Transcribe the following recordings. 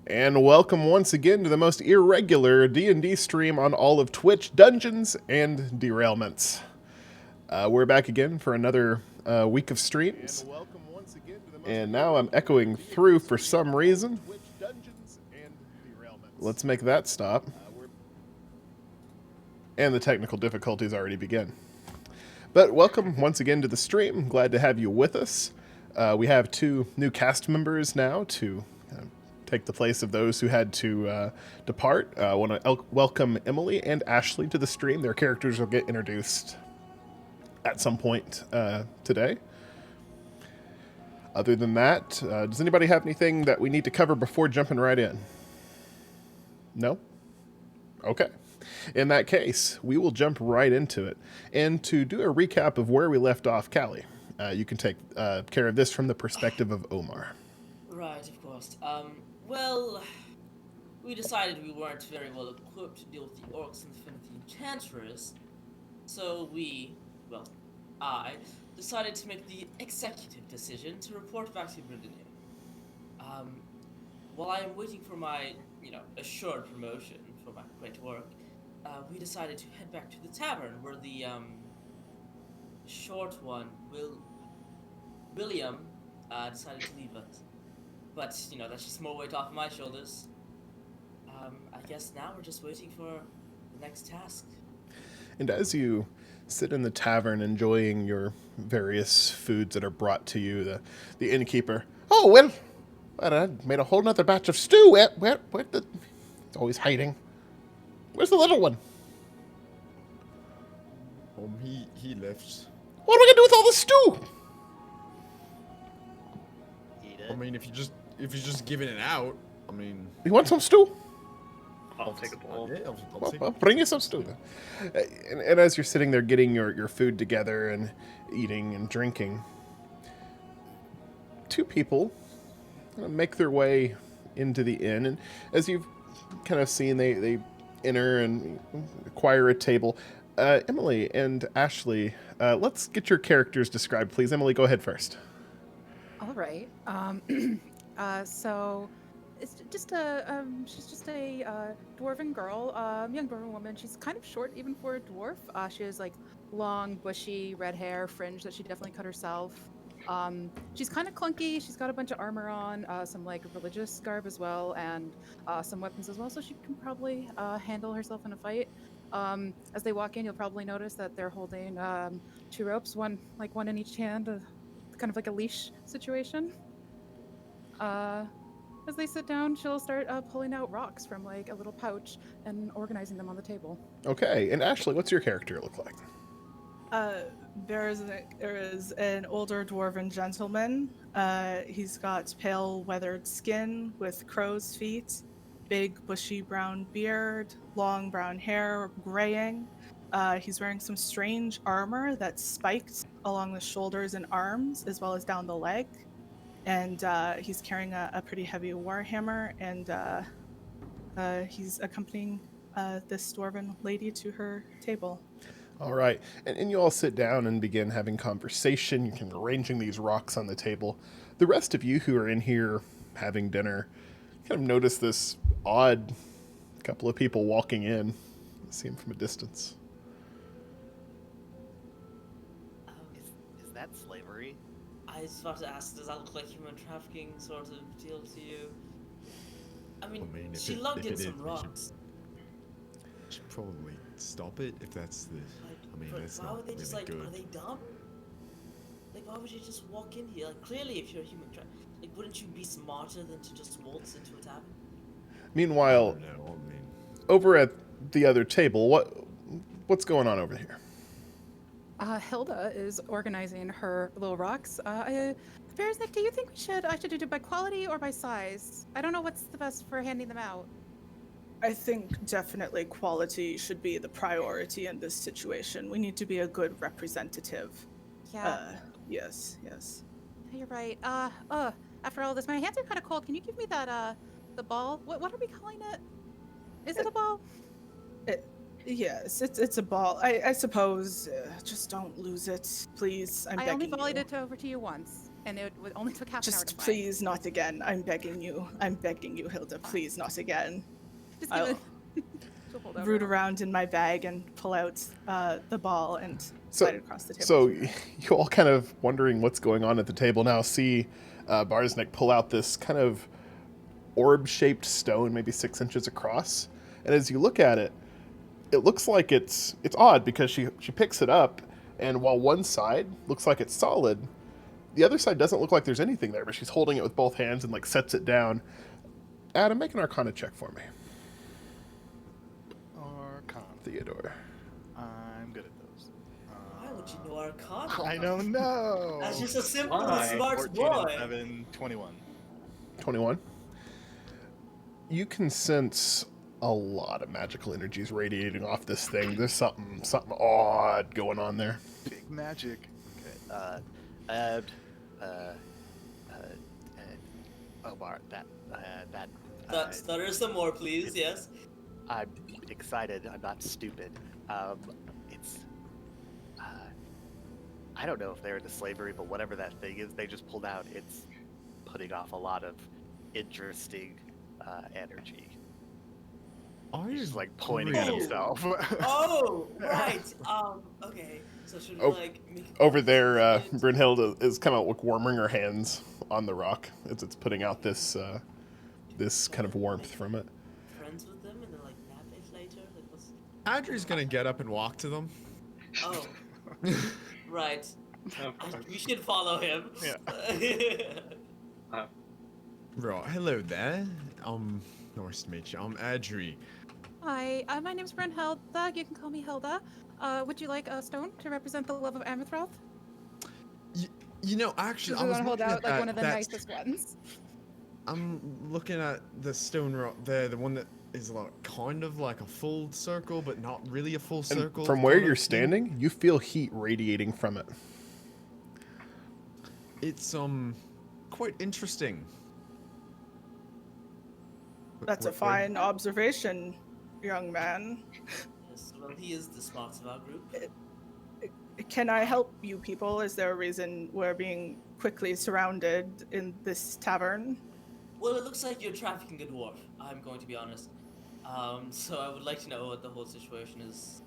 And welcome once again to the most irregular D&D stream on all of Twitch, Dungeons and Derailments. We're back again for another week of streams. And now I'm echoing through for some reason. Let's make that stop. And the technical difficulties already begin. But welcome once again to the stream. Glad to have you with us. We have two new cast members now to take the place of those who had to depart. I want to welcome Emily and Ashley to the stream. Their characters will get introduced at some point today. Other than that, does anybody have anything that we need to cover before jumping right in? No? Okay. In that case, we will jump right into it. And to do a recap of where we left off, Callie, you can take care of this from the perspective of Omar. Right, of course. Well, we decided we weren't very well equipped to deal with the orcs and the enchantress, so I decided to make the executive decision to report back to Britannia. While I am waiting for my, assured promotion for my great work, we decided to head back to the tavern where the, short one, William, decided to leave us. But, that's just more weight off my shoulders. I guess now we're just waiting for the next task. And as you sit in the tavern enjoying your various foods that are brought to you, the innkeeper, oh, well, I made a whole nother batch of stew. Where the... It's always hiding. Where's the little one? He left. What are we going to do with all the stew? Eat it. I mean, if you're just giving it out, I mean. You want some stew? I'll take a bowl. Yeah, Well, bring you some stew then. And as you're sitting there getting your food together and eating and drinking, two people make their way into the inn. And as you've kind of seen, they enter and acquire a table. Emily and Ashley, let's get your characters described, please. Emily, go ahead first. All right. So it's just she's just a dwarven girl, young dwarven woman. She's kind of short even for a dwarf. She has like long, bushy red hair, fringe that she definitely cut herself. She's kind of clunky. She's got a bunch of armor on, some like religious garb as well, and some weapons as well. So she can probably handle herself in a fight. As they walk in, you'll probably notice that they're holding two ropes, one in each hand, kind of like a leash situation. As they sit down, she'll start pulling out rocks from like a little pouch and organizing them on the table. Okay, and Ashley, what's your character look like? There is an older dwarven gentleman. He's got pale, weathered skin with crow's feet, big, bushy brown beard, long brown hair, graying. He's wearing some strange armor that's spiked along the shoulders and arms, as well as down the leg. And he's carrying a pretty heavy warhammer, and he's accompanying this dwarven lady to her table. All right, and you all sit down and begin having conversation. You can arranging these rocks on the table. The rest of you who are in here having dinner kind of notice this odd couple of people walking in. You see them from a distance. Is that slavery? I was about to ask, does that look like human trafficking sort of deal to you? I mean if she it- lugged if in it some is, we rocks. Should probably stop it if that's the. I mean, But that's why not would they just really are good. they dumb? Like, why would you just walk in here? Like, clearly, if you're a human wouldn't you be smarter than to just waltz into a tavern? Meanwhile, I don't know, I mean, over at the other table, what's going on over here? Hilda is organizing her little rocks. Nick, do you think I should do it by quality or by size? I don't know what's the best for handing them out. I think definitely quality should be the priority in this situation. We need to be a good representative. Yeah, Yes. you're right. After all this, my hands are kind of cold. Can you give me that, the ball? What are we calling it? Is it a ball? Yes, it's a ball. I suppose. Just don't lose it, please. I'm I begging only volleyed you. it over to you once. and it only took half an hour to Just find. please not again. I'm begging you. I'm begging you, Hilda. Please not again. Just give I'll it. She'll hold over root it. around in my bag and pull out the ball and So- slide it across the table. So to her. you all kind of wondering what's going on at the table now see Barsnick pull out this kind of orb-shaped stone, maybe 6 inches across. And as you look at it, it looks like it's odd because she picks it up, and while one side looks like it's solid, the other side doesn't look like there's anything there, but she's holding it with both hands and like sets it down. Adam, make an Arcana check for me. Arcana. Theodore. I'm good at those. Why would you know Arcana? I don't know. That's just a simple Why? and smart 14 boy. and 7, 21. 21. You can sense a lot of magical energies radiating off this thing. There's something odd going on there. Big magic. Okay. Omar, Stutter some more, please. Yes. I'm excited. I'm not stupid. It's. I don't know if they're into slavery, but whatever that thing is they just pulled out, it's putting off a lot of interesting energy. Are He's you just like pointing at Oh. himself. Oh, right. Okay. So should we Oh, like make Over there, it- Brynhild is kind of like warming her hands on the rock as it's putting out this kind of warmth from it. friends with them and then like nap it later? Like what's... Adri's gonna get up and walk to them. Oh, right. We should follow him. Right, hello there. Nice to meet you. I'm Adri. Hi, my name's Brynhild. You can call me Hilda. Would you like a stone to represent the love of Amethyst? You know, actually, Because I we was want to hold looking out at like that, one of the that- nicest ones. I'm looking at the stone rock there, the one that is like kind of like a full circle, but not really a full And circle. from where kind of you're thing. standing, you feel heat radiating from it. It's quite interesting. That's a fine observation, young man. Yes, well, he is the smarts of our group. Can I help you people? Is there a reason we're being quickly surrounded in this tavern? Well, it looks like you're trafficking a dwarf. I'm going to be honest. So I would like to know what the whole situation is.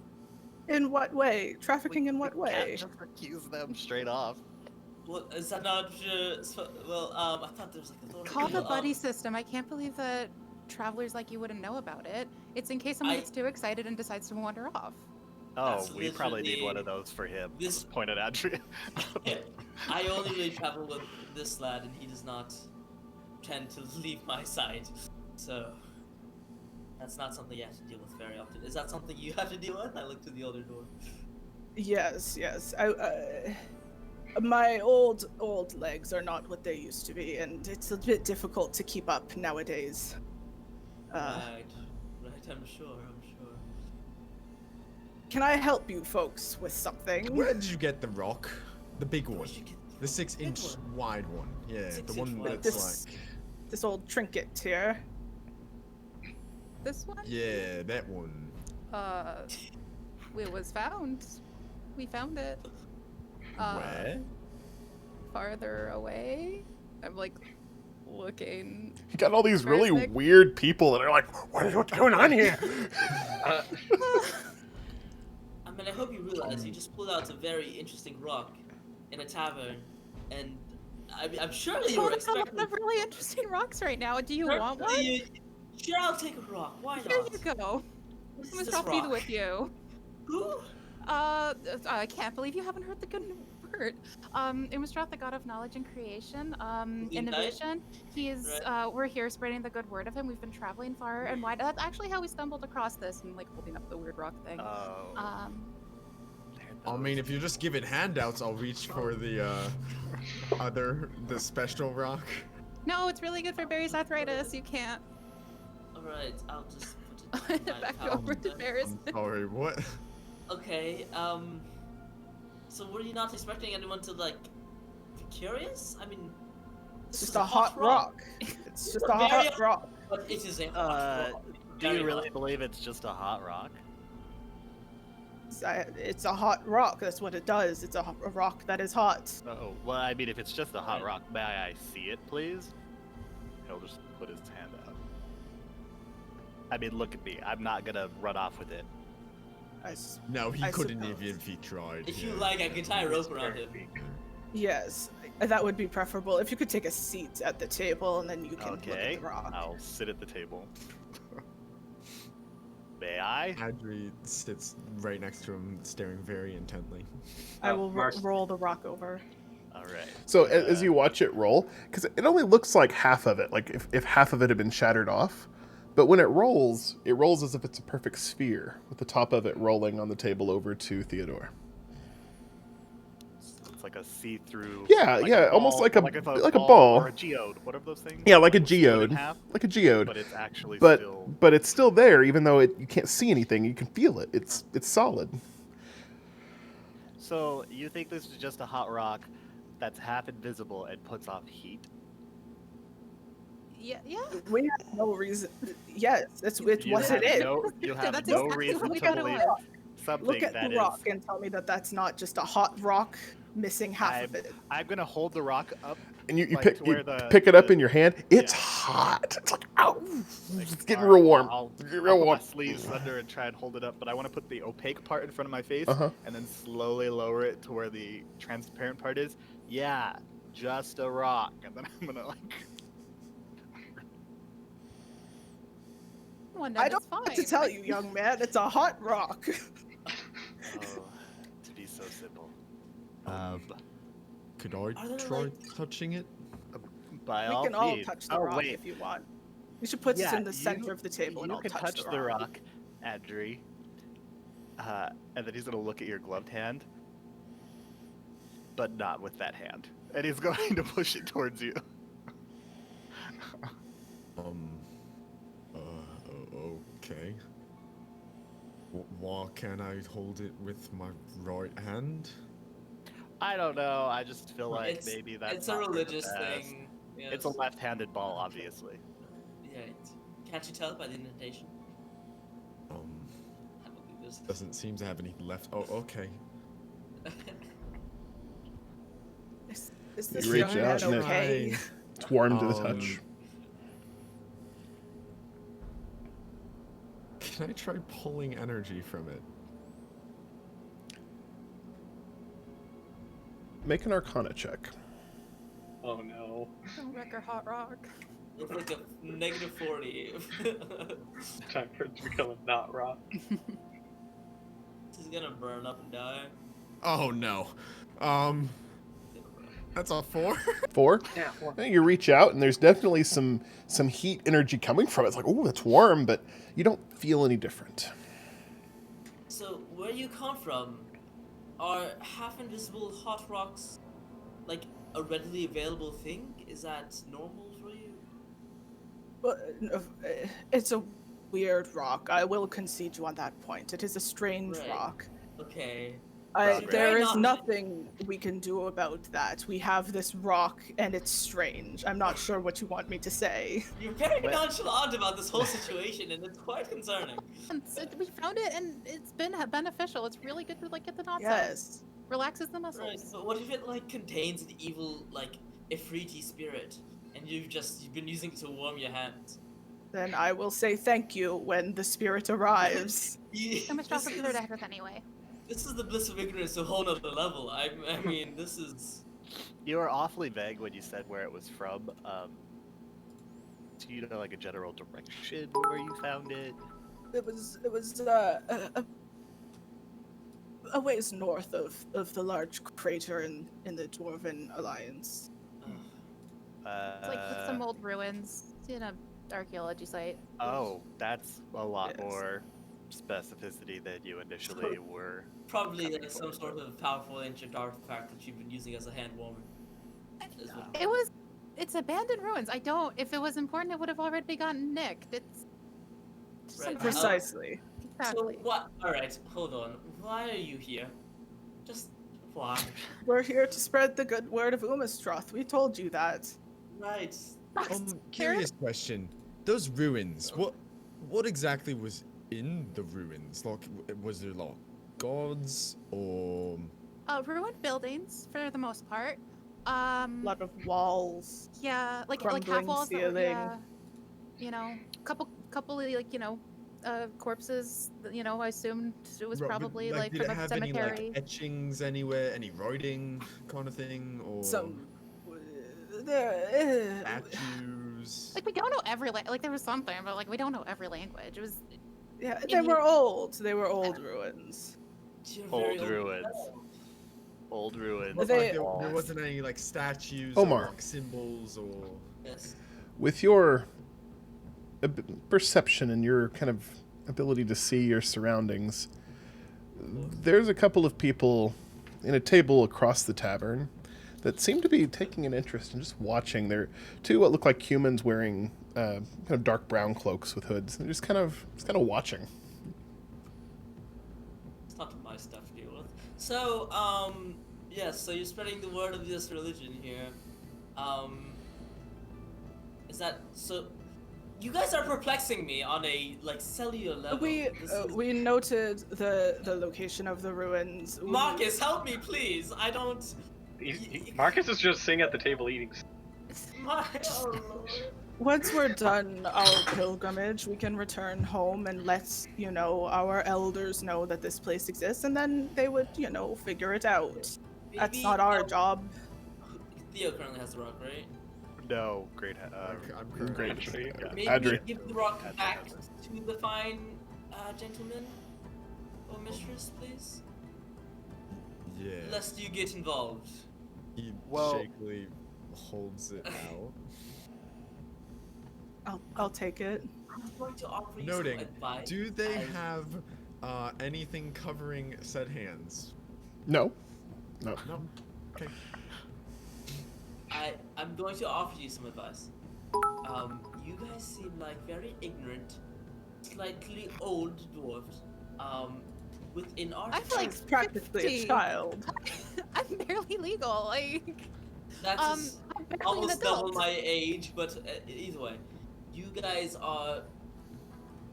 In what way? Trafficking in what We way? can't just accuse them straight off. Well, is that not? Well, I thought there was like a little. Call the buddy system. I can't believe that travelers like you wouldn't know about it. It's in case someone I- gets too excited and decides to wander off. Oh, That's we probably need one of literally- those for him. this- Point at Adrian. Yeah, I only really travel with this lad, and he does not tend to leave my side. So that's not something you have to deal with very often. Is that something you have to deal with? I look to the other door. Yes, yes. My old legs are not what they used to be, and it's a bit difficult to keep up nowadays. Right, I'm sure. Can I help you folks with something? Where did you get the rock? The big one. Where'd you get The 6-inch one? wide one. Yeah, 6 the inch one wide. that's This- like. This old trinket here. This one? Yeah, that one. It was found. We found it. Where? Farther away. I'm like looking. You got all these really Barsnick. weird people that are like, what's going on here? I mean, I hope you realize you just pulled out a very interesting rock in a tavern, and I'm sure you were Hold on, expecting. of really interesting rocks right now. Do you Sure, want one? Sure, I'll take a rock. Why Here not? you go. What is I'm this gonna be rock? with you. Who? I can't believe you haven't heard the good word. Imstrath, the god of knowledge and creation, Is he innovation. He is. Right. We're here spreading the good word of him. We've been traveling far and wide. That's actually how we stumbled across this and like holding up the weird rock thing. Oh. I mean, if you're just giving handouts, I'll reach for the the special rock. No, it's really good for Barry's arthritis. You can't. All right, I'll just put it in my Back pouch over to then. Barry's. I'm sorry, what? Okay. So were you not expecting anyone to like be curious? I mean, It's this just is a hot rock. It's just a Very- hot rock. But it is a hot rock. Do Very you really hot. believe it's just a hot rock? It's a hot rock. That's what it does. It's a rock that is hot. Oh, well, I mean, if it's just a hot rock, may I see it, please? He'll just put his hand out. I mean, look at me. I'm not gonna run off with it. No, he I couldn't suppose. even if he tried. If you yeah. like, I can tie a rope around him. Yes, that would be preferable. If you could take a seat at the table and then you can look Okay, at the rock. I'll sit at the table. May I? Adri sits right next to him, staring very intently. I will Mars- roll the rock over. All right. So as you watch it roll, because it only looks like half of it, like if half of it had been shattered off, but when it rolls as if it's a perfect sphere, with the top of it rolling on the table over to Theodore. It's like a see-through. Yeah, like yeah, a almost ball- like a ball ball. or a geode. What are those things? Yeah, like a Split in geode, half, like a geode. but it's actually But still. but it's still there, even though you can't see anything. You can feel it. It's solid. So you think this is just a hot rock that's half invisible and puts off heat? Yeah, yeah. We have no reason. Yes, it's what You it have is. you have That's no exactly reason what we to gotta believe watch. something Look at that the is. rock and tell me that that's not just a hot rock missing half of it. I'm gonna hold the rock up. And you Like, pick to where you the- pick it up the- in your hand. It's yeah. hot. It's like ow. Like, It's getting alright, real warm. I'll Getting real put warm. my sleeves under and try and hold it up, but I want to put the opaque part in front of my face Uh-huh. and then slowly lower it to where the transparent part is. Yeah, just a rock, and then I'm gonna like. One I night don't is know fine. what to tell you, young man. It's a hot rock. Oh, to be so simple. Could I Are there, try like- touching it? By We all can all means. touch the Oh, rock wait. if you want. You should put Yeah, this in the you- center of the table and you I'll can touch the rock. Adri. And then he's gonna look at your gloved hand, but not with that hand, and he's going to push it towards you. Okay. Why can't I hold it with my right hand? I don't know. I just feel like It's- maybe that's It's a not for the religious best. thing. Yes. It's a left-handed ball, obviously. Yeah. Can't you tell by the indentation? I believe this. Doesn't seem to have any left. Oh, okay. Is this You reach young man out and it- okay? It's warm to the Um, touch. Can I try pulling energy from it? Make an Arcana check. Oh no. Don't wreck our hot rock. Looks like a negative 40. Time for it to become a not rock. This is gonna burn up and die. Oh no. That's a 4. 4. Yeah. You reach out, and there's definitely some heat energy coming from it. It's like, oh, that's warm, but you don't feel any different. So, where you come from, are half-invisible hot rocks like a readily available thing? Is that normal for you? It's a weird rock. I will concede you on that point. It is a strange Right. rock. Okay. Progress. There is Not- nothing we can do about that. We have this rock, and it's strange. I'm not sure what you want me to say. You're very Well- nonchalant about this whole situation, and it's quite concerning. We found it and it's been beneficial. It's really good to like get the knots out. Yes. Relaxes the Right, muscles. but what if it like contains an evil like Ifriti spirit, and you've been using it to warm your hands? Then I will say thank you when the spirit arrives. So much This chocolate for is- to with anyway. This is the bliss of ignorance to a whole nother level. I mean, this is. You were awfully vague when you said where it was from. Do you know like a general direction where you found it? It was a ways north of the large crater in the Dwarven Alliance. It's like with some old ruins. It's in a archaeology site. Oh, that's a lot Yes. more specificity than you initially were. Probably Coming like some forward. sort of powerful ancient artifact that you've been using as a hand warmer. Is what- It's abandoned ruins. I don't. If it was important, it would have already gotten nicked. It's just Right. some- Precisely. Exactly. So what? All right, hold on. Why are you here? Just why? We're here to spread the good word of Umastroth. We told you that. Right. Curious question. Those ruins, what exactly was in the ruins? Like, was there like gods or? Ruined buildings for the most part. A lot of walls. Yeah, like half Crumbling walls that were, ceiling. yeah, you know, couple of, like, corpses. I assumed it was Right, but, probably like, like did from it a have cemetery. any like etchings anywhere, any writing kind of thing, or Some. statues? Like, we don't know every like there was something, but like we don't know every language. It was Yeah, In they were your- old. They were old ruins. You're very Old ruins. Old ruins. But, They- there walls. wasn't any like statues Omar. or like symbols or. Yes. With your perception and your kind of ability to see your surroundings, there's a couple of people in a table across the tavern that seem to be taking an interest in just watching. They're two what look like humans wearing kind of dark brown cloaks with hoods. They're just kind of watching. It's not my stuff to deal with. So, yes, so you're spreading the word of this religion here. Is that so? You guys are perplexing me on a like cellular level. We This is- we noted the location of the ruins. Marcus, help me, please. I don't. Marcus is just sitting at the table eating. My, oh Lord. Once we're done our pilgrimage, we can return home and let our elders know that this place exists, and then they would figure it out. That's Maybe, not our job. Theo currently has the rock, right? No, great. I'm Great. Actually, Yeah. Maybe Adri. give the rock Adri back has it. to the fine gentleman or mistress, please. Yeah. Lest you get involved. He Well- shakily holds it out. I'll take it. I'm going to offer you Noting, some advice. do they as- have anything covering said hands? No. No. No. Okay. I'm going to offer you some advice. You guys seem like very ignorant, slightly old dwarves. Within our I feel like She's practically 50. a child. I'm barely legal. Like, that's I'm barely an almost double adult. my age, but either way, you guys are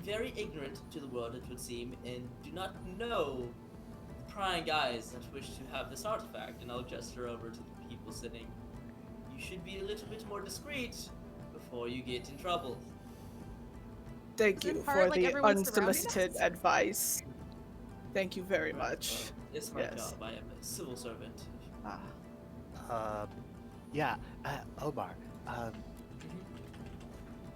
very ignorant to the world, it would seem, and do not know the prying eyes that wish to have this artifact. And I'll gesture over to the people sitting. You should be a little bit more discreet before you get in trouble. Thank Isn't you part, for like, the everyone surrounding unsolicited us? advice. Thank you very much. It's my Yes. job. I am a civil servant. Yeah, Omar.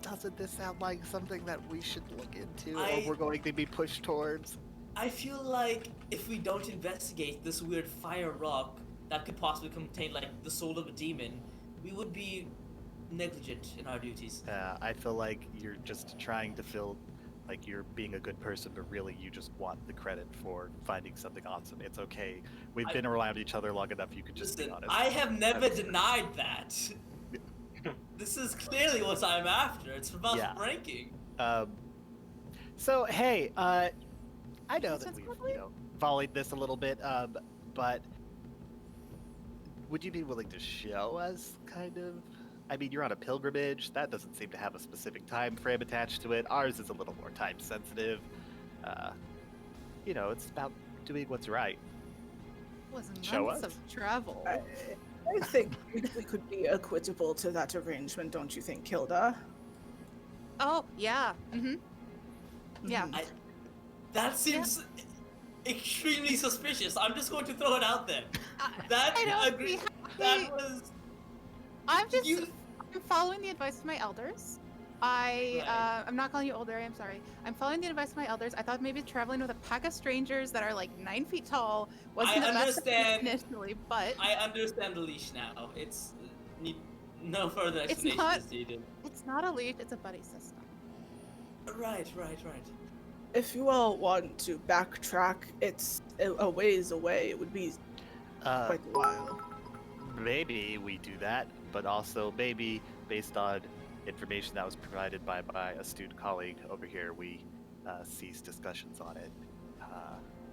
Doesn't this sound like something that we should look into, or we're going to be pushed towards? I feel like if we don't investigate this weird fire rock that could possibly contain like the soul of a demon, we would be negligent in our duties. I feel like you're just trying to feel like you're being a good person, but really you just want the credit for finding something awesome. It's okay. We've been around each other long enough. You could just Listen, be honest. I have never denied that. This is clearly what I'm after. It's about Yeah. ranking. So hey, I know This that one's we've lovely. volleyed this a little bit, but would you be willing to show us kind of? I mean, you're on a pilgrimage. That doesn't seem to have a specific time frame attached to it. Ours is a little more time sensitive. It's about doing what's right. was Show months us. of travel. I think we could be equitable to that arrangement, don't you think, Kilda? Oh yeah. Mm-hmm. Yeah. Mhm. That seems extremely suspicious. I'm just going to throw it out there. That I don't agree. see That how- was I'm just you. I'm following the advice of my elders. I'm not calling you older. I'm sorry. I'm following the advice of my elders. I thought maybe traveling with a pack of strangers that are like 9 feet tall wasn't I the best idea understand. initially, but I understand the leash now. It's need no further It's explanation not- is needed. it's not a leash. It's a buddy system. Right. If you all want to backtrack, it's a ways away. It would be quite a while. Maybe we do that, but also maybe based on information that was provided by my astute colleague over here, we cease discussions on it,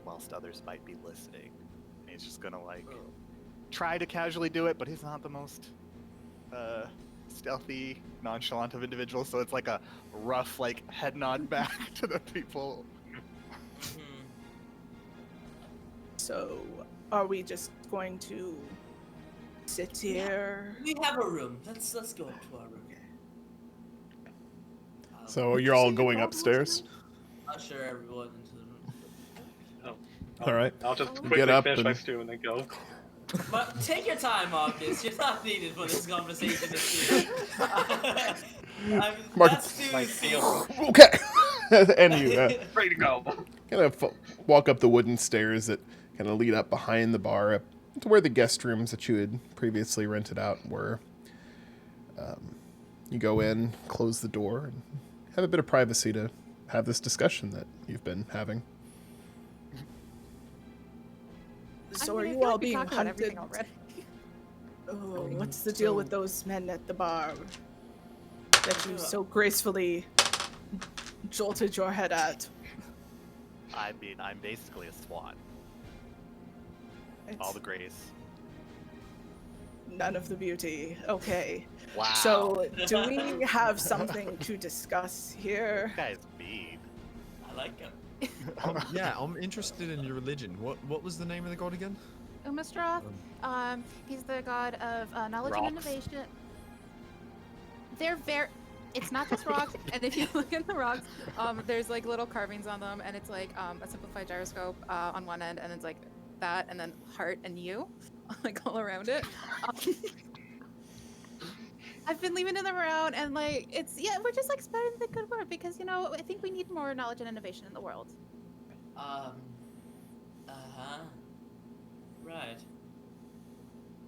whilst others might be listening. And he's just gonna try to casually do it, but he's not the most stealthy, nonchalant of individuals. So it's like a rough head nod back to the people. So, are we just going to sit here? We have a room. Let's go up to our room. So you're all going upstairs? Usher everyone into the room. All right. I'll just You quickly get up finish my and- stew and then go. But take your time, Marcus. You're not needed for this conversation. I mean, Marcus- that's My too field. Okay. And you Ready to go. kind of walk up the wooden stairs that kind of lead up behind the bar up to where the guest rooms that you had previously rented out were. You go in, close the door, and have a bit of privacy to have this discussion that you've been having. So I are mean, I you feel all like we being talked about hunted? everything already. Oh, what's the deal with those men at the bar that you so gracefully jolted your head at? I mean, I'm basically a swan. All the grace. None of the beauty. Okay. Wow. So, do we have something to discuss here? This guy's mean. I like him. Yeah, I'm interested in your religion. What was the name of the god again? Umastroth, he's the god of knowledge Rocks. and innovation. They're very. It's not just rocks, and if you look at the rocks, there's like little carvings on them, and it's like a simplified gyroscope on one end, and it's like that, and then heart and you, like all around it. I've been leaving them around, and like we're just like spreading the good word because I think we need more knowledge and innovation in the world. Right.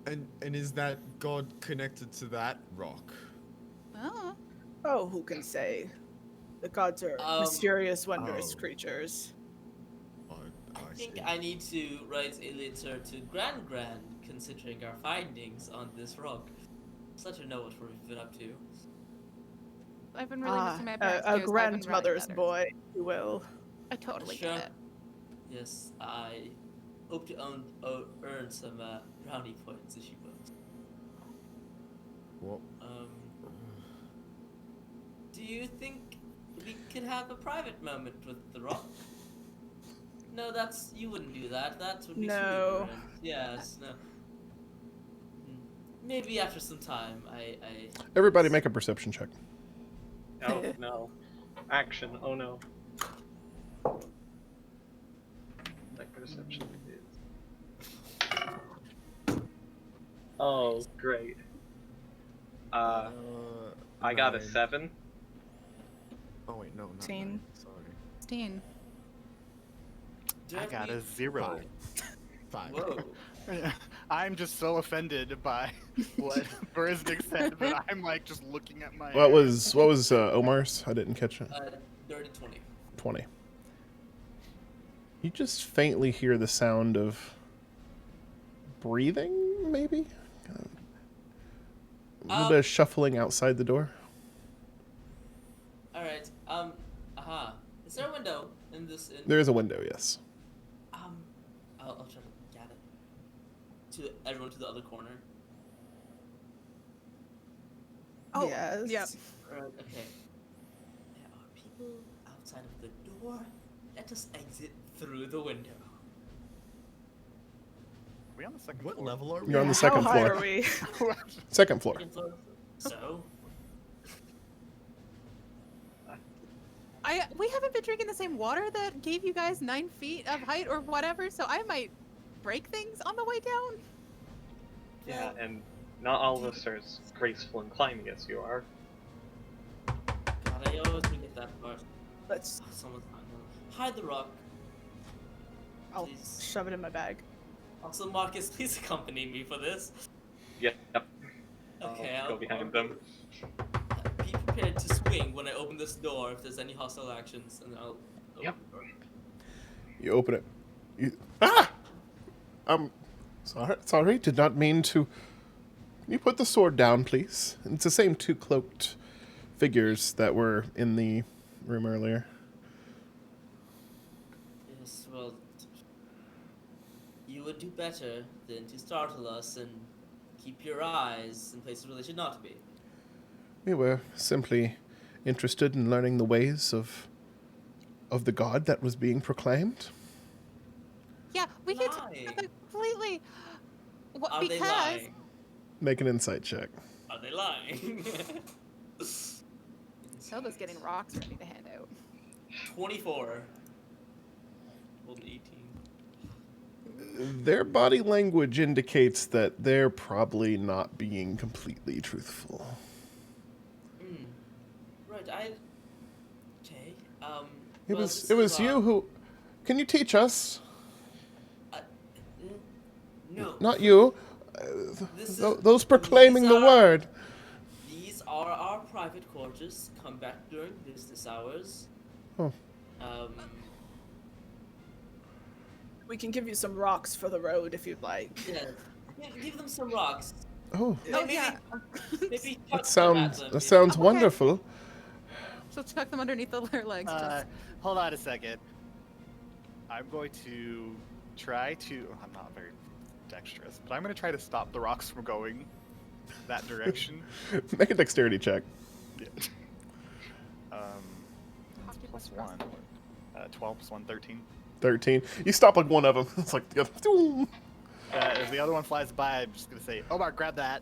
And is that god connected to that rock? Oh, Oh, who can say? The gods are mysterious, wondrous creatures. I think I need to write a letter to Grand, considering our findings on this rock. Just let her know what we've been up to. I've been really missing my parents A too, so I've been writing grandmother's letters. boy, if you will. I totally Sure. get it. Yes, I hope to earn some brownie points, I suppose. What? Do you think we could have a private moment with the rock? No, you wouldn't do that. That would be too No. ignorant. Yes, no. Maybe after some time, I Everybody make a perception check. Oh no. Action. Oh no. Like perception is. Oh, great. I got a 9. 7. Oh wait, no, not 16. 9, Sorry. 16. I got a 0. 5. Whoa. I'm just so offended by what Burznik said that I'm like just looking at my. What was Omar's? I didn't catch it. Dirty 20. 20. You just faintly hear the sound of breathing, maybe? A little bit of shuffling outside the door. Alright, is there a window in this inn? There is a window, yes. I'll try to get it. To everyone to the other corner. Oh, yes. yep. Alright, okay. There are people outside of the door. Let us exit through the window. Are we on the second What floor? level are we? You're on the How second high floor. are we? Second floor. Second floor. So, We haven't been drinking the same water that gave you guys 9 feet of height or whatever, so I might break things on the way down. Yeah, and not all of us are as graceful in climbing as you are. God, I always forget that part. Let's. Someone's hide the rock. I'll Please. shove it in my bag. Also, Marcus, please accompany me for this. Yep. Okay, I'll go behind them. Be prepared to swing when I open this door if there's any hostile actions, and I'll. Yep. You open it. Sorry, did not mean to. Can you put the sword down, please? It's the same 2 cloaked figures that were in the room earlier. Yes, well, you would do better than to startle us and keep your eyes in places where they should not be. We were simply interested in learning the ways of the god that was being proclaimed. Yeah, we can tell Lying. them completely. What, Are they because lying? Make an insight check. Are they lying? Zelda's getting rocks ready to hand out. 24. Rolled 18. Their body language indicates that they're probably not being completely truthful. Right, Okay, It well, was this it was is, you who. Can you teach us? No. Not you. This Those proclaiming these the are- word. These are our private quarters. Come back during business hours. Oh. We can give you some rocks for the road if you'd like. Yeah. Give them some rocks. Oh, Oh Maybe, yeah. maybe that chuck them at sounds them. that sounds Okay. wonderful. So tuck them underneath their legs. Just. Hold on a second. I'm going to try to. I'm not very dexterous, but I'm going to try to stop the rocks from going that direction. Make a dexterity check. Yeah. Plus 1. 12 plus 1, 13. 13. You stop like one of them. It's like the other. If the other one flies by, I'm just going to say, Omar, grab that.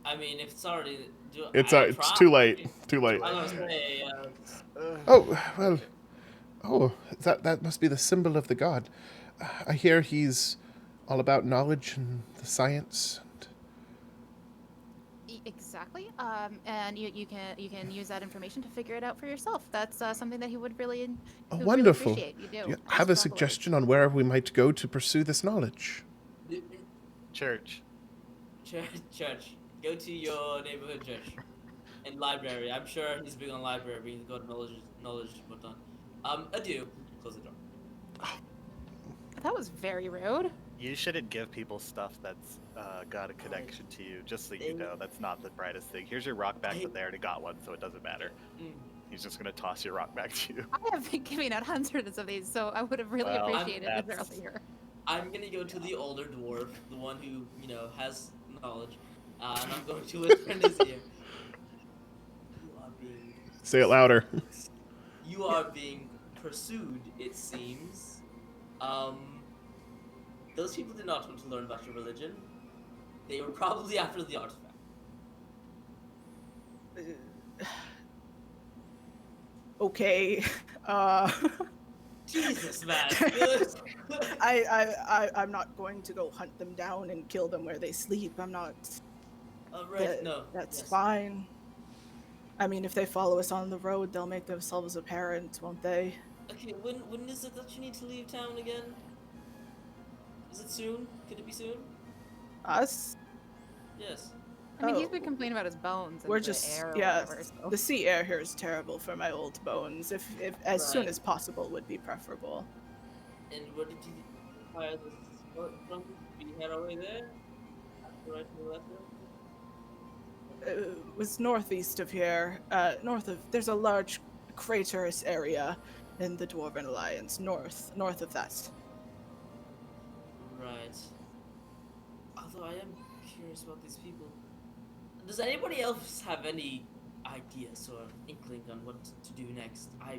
I mean, if it's already. It's I it's tried. too late. Too late. I was gonna say, Oh well. Oh, that must be the symbol of the god. I hear he's all about knowledge and the science. Exactly. And you can use that information to figure it out for yourself. That's something that he would really. Oh, he would wonderful. Really appreciate. You do. Do you have a As travelers. suggestion on where we might go to pursue this knowledge? Church. Church. Go to your neighborhood church. And library. I'm sure he's big on library. He's got knowledge put on. Adieu. Close the door. That was very rude. You shouldn't give people stuff that's got a connection to you, just so you know. That's not the brightest thing. Here's your rock back, but they already got one, so it doesn't matter. He's just going to toss your rock back to you. I have been giving out hundreds of these, so I would have really Well, appreciated it that's- earlier. I'm gonna go to the older dwarf, the one who, has knowledge, and I'm going to whisper in his ear. You are being... Say it louder. You are being pursued, it seems. Those people did not want to learn about your religion. They were probably after the artifact. Okay. Jesus, man. I'm not going to go hunt them down and kill them where they sleep. I'm not. Right, no. That's yes. fine. I mean, if they follow us on the road, they'll make themselves apparent, won't they? Okay, when is it that you need to leave town again? Is it soon? Could it be soon? Us? Yes. I mean, he's Oh. been complaining about his bones. And We're the just air or yeah. whatever, so. The sea air here is terrible for my old bones. If as soon Right. as possible would be preferable. And where did you fire this from? We head our way there? After I left there? It was northeast of here. There's a large craterous area in the Dwarven Alliance. North of that. Right. Although I am curious about these people. Does anybody else have any ideas or inkling on what to do next? I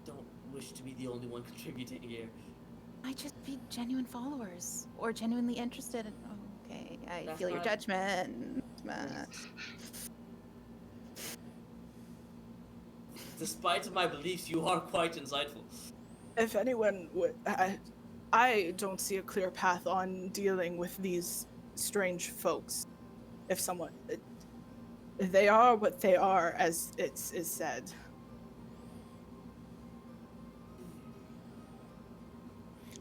don't wish to be the only one contributing here. Might just be genuine followers or genuinely interested in. Okay, I That's feel your not- judgment. Despite my beliefs, you are quite insightful. If anyone would, I don't see a clear path on dealing with these strange folks. If someone, they are what they are, as it is said.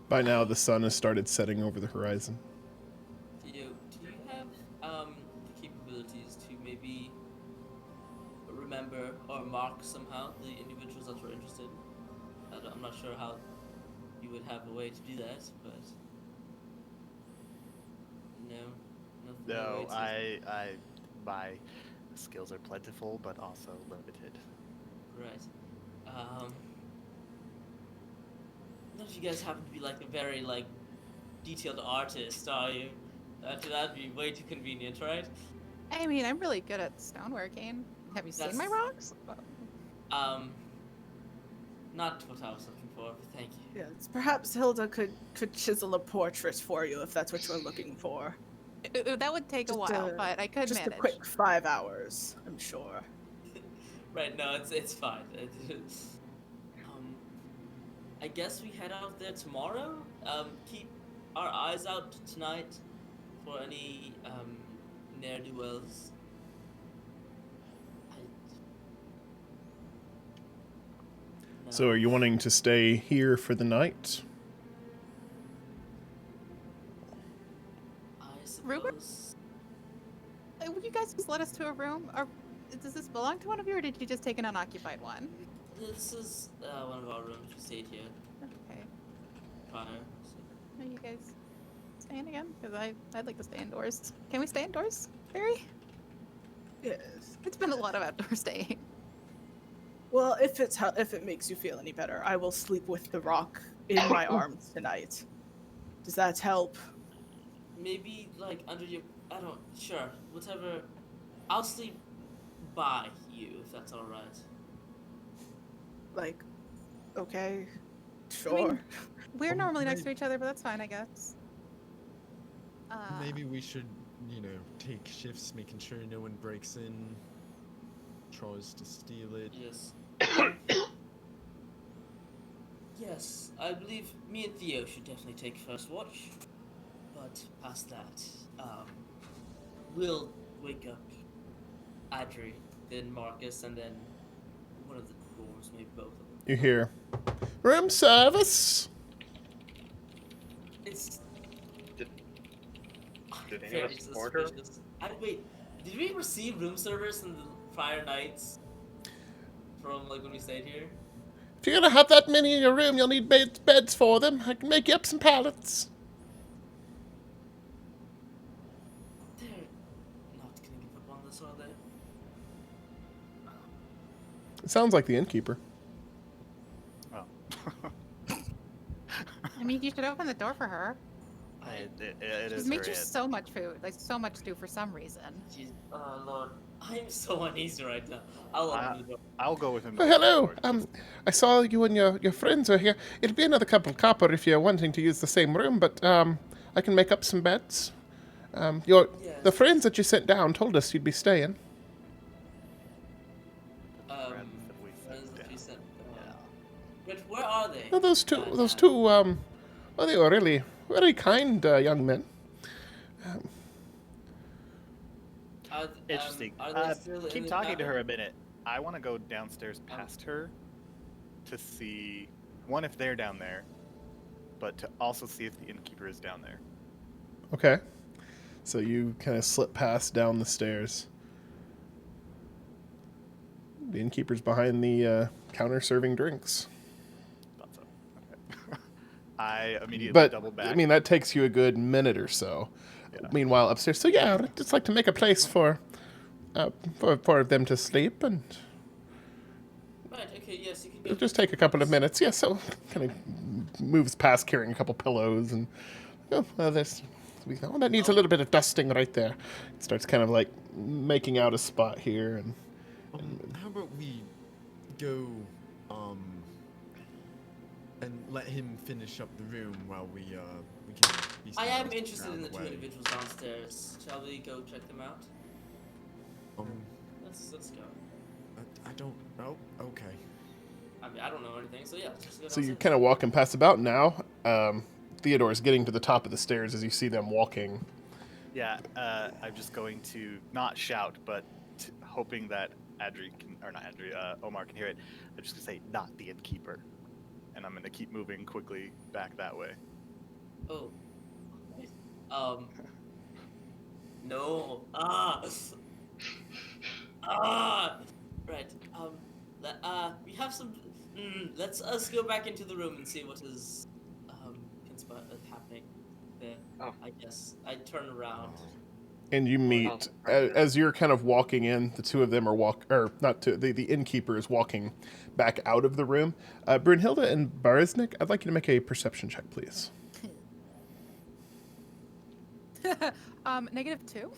By now, the sun has started setting over the horizon. Do you have the capabilities to maybe remember or mark somehow the individuals that you're interested in? I'm not sure how you would have a way to do that, but No, my skills are plentiful, but also limited. Right. Don't you guys happen to be like a very detailed artist, are you? That'd be way too convenient, right? I mean, I'm really good at stoneworking. Have you seen my That's- rocks? not what I was looking for, but thank you. Yes, perhaps Hilda could chisel a portrait for you if that's what you're looking for. That would take a Just while, but I could just manage. a quick 5 hours, I'm sure. Right, no, it's fine. I guess we head out there tomorrow. Keep our eyes out tonight for any ne'er-do-wells. So are you wanting to stay here for the night? I Rupert? suppose. Will you guys just let us to a room? Or does this belong to one of you, or did you just take an unoccupied one? This is one of our rooms. We stayed here Okay. prior. Are you guys staying again? Because I'd like to stay indoors. Can we stay indoors, Barry? Yes. It's been a lot of outdoor staying. Well, if it makes you feel any better, I will sleep with the rock in my arms tonight. Does that help? Maybe like under your. I don't. Sure. Whatever. I'll sleep by you if that's all right. Like, okay, I mean, sure. we're normally next to each other, but that's fine, I guess. Maybe we should, take shifts, making sure no one breaks in, tries to steal it. Yes. Yes, I believe me and Theo should definitely take first watch. But past that, we'll wake up Adri, then Marcus, and then one of the dwarves, maybe both of them. You hear room service. It's Did any very of us order? suspicious. Wait, did we receive room service in the prior nights from like when we stayed here? If you're gonna have that many in your room, you'll need beds for them. I can make you up some pallets. They're not gonna give up on this, are they? It sounds like the innkeeper. Well, I mean, you should open the door for her. it She's is made her you id. so much food, like so much stew for some reason. Jeez, Lord, I'm so uneasy right now. I'll open the door. I'll go with him. Oh, hello. I saw you and your friends are here. It'll be another couple of copper if you're wanting to use the same room, but I can make up some beds. The Yes. friends that you sent down told us you'd be staying. Friends that we Friends sent that you down. sent. Yeah. But where are they? Well, those two, well, they were really very kind young men. Interesting. Are they still in Keep the talking to cabin? her a minute. I want to go downstairs past her to see, one, if they're down there, but to also see if the innkeeper is down there. Okay. So you kind of slip past down the stairs. The innkeeper's behind the counter serving drinks. Thought so. Okay. I immediately But, double back. I mean, that takes you a good minute or so. Yeah. Meanwhile, upstairs, so yeah, I'd just like to make a place for them to sleep, and Right. Okay. Yes, you can go. it'll just take a couple of minutes. Yeah, so kind of moves past carrying a couple pillows, and that needs a little bit of dusting right there. Starts kind of like making out a spot here, and How about we go, and let him finish up the room while we can. I am interested around in the two way. individuals downstairs. Shall we go check them out? Um, Let's go. I don't. Oh, okay. I mean, I don't know anything, so yeah. Let's just go so you're downstairs. kind of walking past about now. Theodore's getting to the top of the stairs as you see them walking. Yeah, I'm just going to not shout, but hoping that Omar can hear it. I'm just gonna say, not the innkeeper, and I'm gonna keep moving quickly back that way. Oh. No. Right. We have some. Let's us go back into the room and see what is happening there. Oh. I guess I turn around. And you meet as you're kind of walking in. The two of them are the innkeeper is walking back out of the room. Brunhilde and Barisnik, I'd like you to make a perception check, please. -2.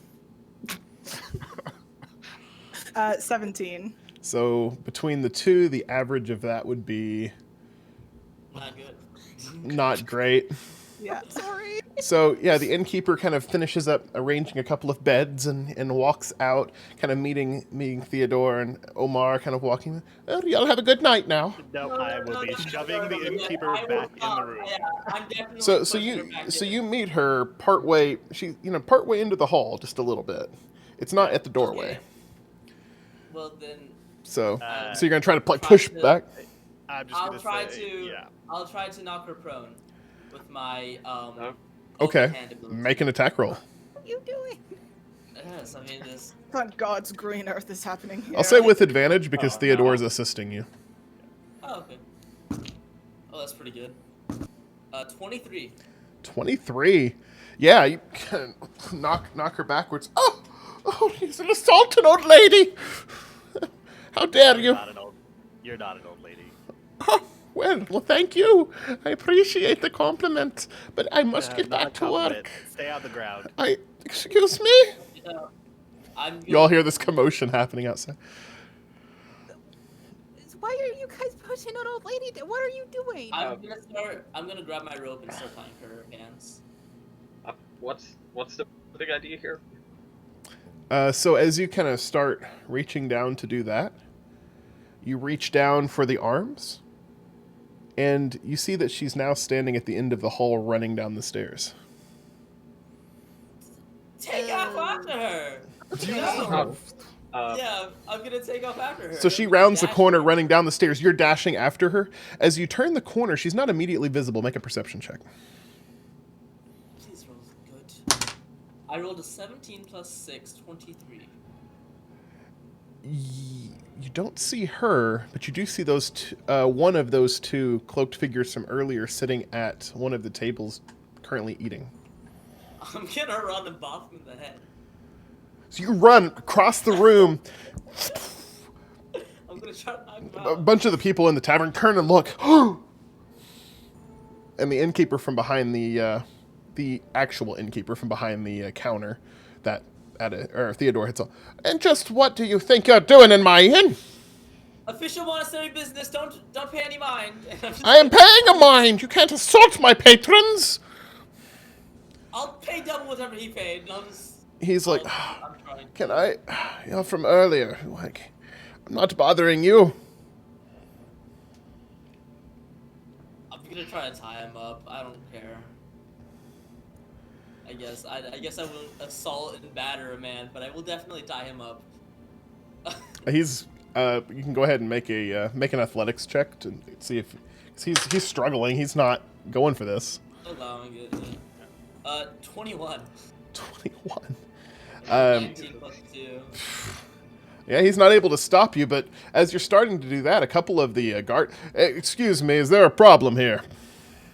17. So between the two, the average of that would be Not good. Not great. Yeah. Sorry. So yeah, the innkeeper kind of finishes up arranging a couple of beds and walks out, kind of meeting Theodore and Omar, kind of walking. Oh, y'all have a good night now. No, No, I no, will no, be no, shoving no, the no, yeah, innkeeper I will back in the stop. room. Yeah, I'm definitely So pushing her back you in. meet her partway. Partway into the hall, just a little bit. It's not at the doorway. Okay. Well then, So Uh, so you're gonna try to try push to- back. I'm just I'll gonna try say, to. yeah. I'll try to knock her prone with my Okay, overhand ability. make an attack roll. What are you doing? Yes, I mean this. On God's green earth is happening here. I'll say with advantage because Oh, Theodore no. is assisting you. Oh, okay. Oh, that's pretty good. 23. 23. Yeah, you can knock her backwards. Oh, he's an assaulted old lady. How dare you? You're not an old lady. Oh, well, thank you. I appreciate the compliment, but I must get Not a back to compliment. work. Stay on the ground. Excuse me? I'm gonna, You all hear this commotion happening outside. Why are you guys pushing an old lady? What are you doing? I'm gonna grab my rope and start tying her hands. What's the big idea here? So as you kind of start reaching down to do that, you reach down for the arms, and you see that she's now standing at the end of the hall running down the stairs. Take off after her. Yeah, I'm gonna take off after her. So she rounds the Dash corner her. running down the stairs. You're dashing after her. As you turn the corner, she's not immediately visible. Make a perception check. Please roll good. I rolled a 17 plus 6, 23. You don't see her, but you do see those one of those two cloaked figures from earlier sitting at one of the tables currently eating. I'm gonna run and bop him in the head. So you run across the room. I'm gonna try to knock him A out. bunch of the people in the tavern turn and look. And the innkeeper from behind the actual innkeeper from behind the counter that Theodore hits on. And just what do you think you're doing in my inn? Official monastery business. Don't pay any mind. I am paying a mind. You can't assault my patrons. I'll pay double whatever he paid. And I'll just. He's like, I'm trying. can I? You're from earlier. Like, I'm not bothering you. I'm gonna try to tie him up. I don't care. I guess I won't assault and batter a man, but I will definitely tie him up. He's. You can go ahead and make an athletics check to see if 'cause he's struggling. He's not going for this. Allowing it. 21. 21. 19 plus 2. Yeah, he's not able to stop you, but as you're starting to do that, a couple of the guard... excuse me, is there a problem here?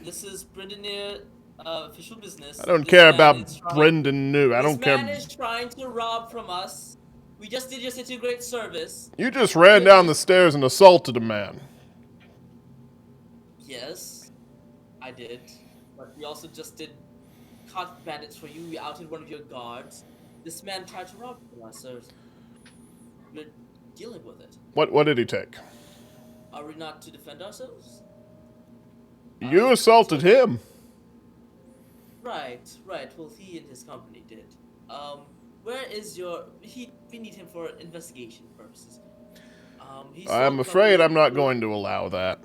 This is Brendan official business. I don't This care man about is trying- Brendan New. I don't This care... man is trying to rob from us. We just did you such a great service. You just ran down the stairs and assaulted a man. Yes, I did. But we also just did caught bandits for you. We outed one of your guards. This man tried to rob from us, so we're dealing with it. What did he take? Are we not to defend ourselves? You assaulted him. Right. Well, he and his company did. Where is your... We need him for investigation purposes. I'm afraid I'm not going to allow that.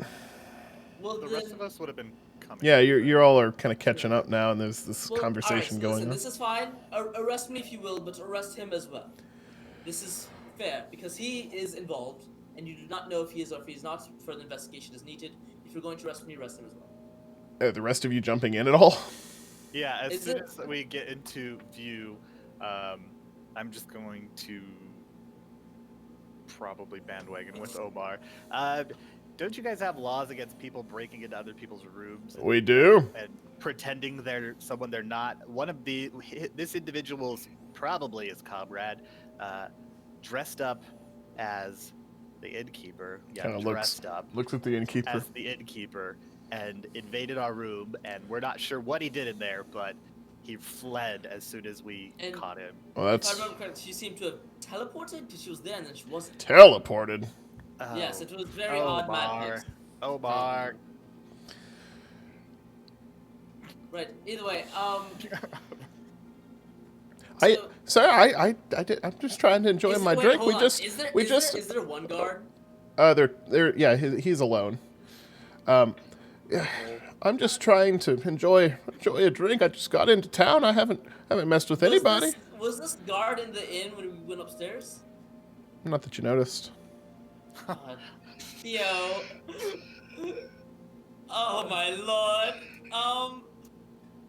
Well, The then... rest of us would have been coming. Yeah, you're all are kind of catching up now, and there's this Well, conversation alright, so going listen, on. This is fine. Arrest me if you will, but arrest him as well. This is fair, because he is involved, and you do not know if he is or if he's not. Further investigation is needed. If you're going to arrest me, arrest him as well. The rest of you jumping in at all? Yeah, as Is soon it- as we get into view, I'm just going to probably bandwagon with Omar. Don't you guys have laws against people breaking into other people's rooms We do. and pretending they're someone they're not? This individual's probably his comrade, dressed up as the innkeeper. Yeah, Kinda dressed up Looks at the innkeeper. as the innkeeper and invaded our room, and we're not sure what he did in there, but he fled as soon as we And- caught him. Well, If I that's remember correctly, she seemed to have teleported because she was there and then she wasn't. teleported. Yes, it was very Omar. odd madness. Omar. Right. Either way, I'm just trying to enjoy my drink. Hold on. Is there one guard? Yeah, he's alone. Yeah, I'm just trying to enjoy a drink. I just got into town. I haven't messed with anybody. Was this guard in the inn when we went upstairs? Not that you noticed. Theo. Oh my lord.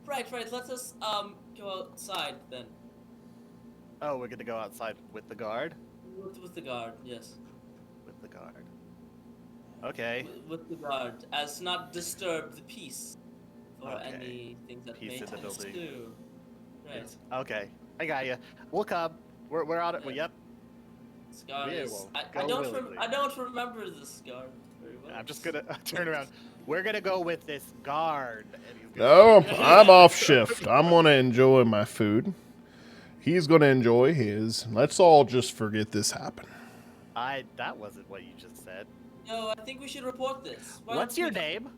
Right. Let us go outside then. Oh, we're gonna go outside with the guard? With the guard, yes. With the guard. Okay. With the guard, as to not disturb the peace or Okay. anything that Peace may in the tend building. to. Right. Okay, I got you. We'll come. We're on it. Well, yep. This guard Yeah, is. well, I go willingly. don't remember this guard very well. I'm just gonna turn around. We're gonna go with this guard. And he's No, gonna- I'm off shift. I'm gonna enjoy my food. He's gonna enjoy his. Let's all just forget this happened. That wasn't what you just said. No, I think we should report this. Why What's don't your we- name?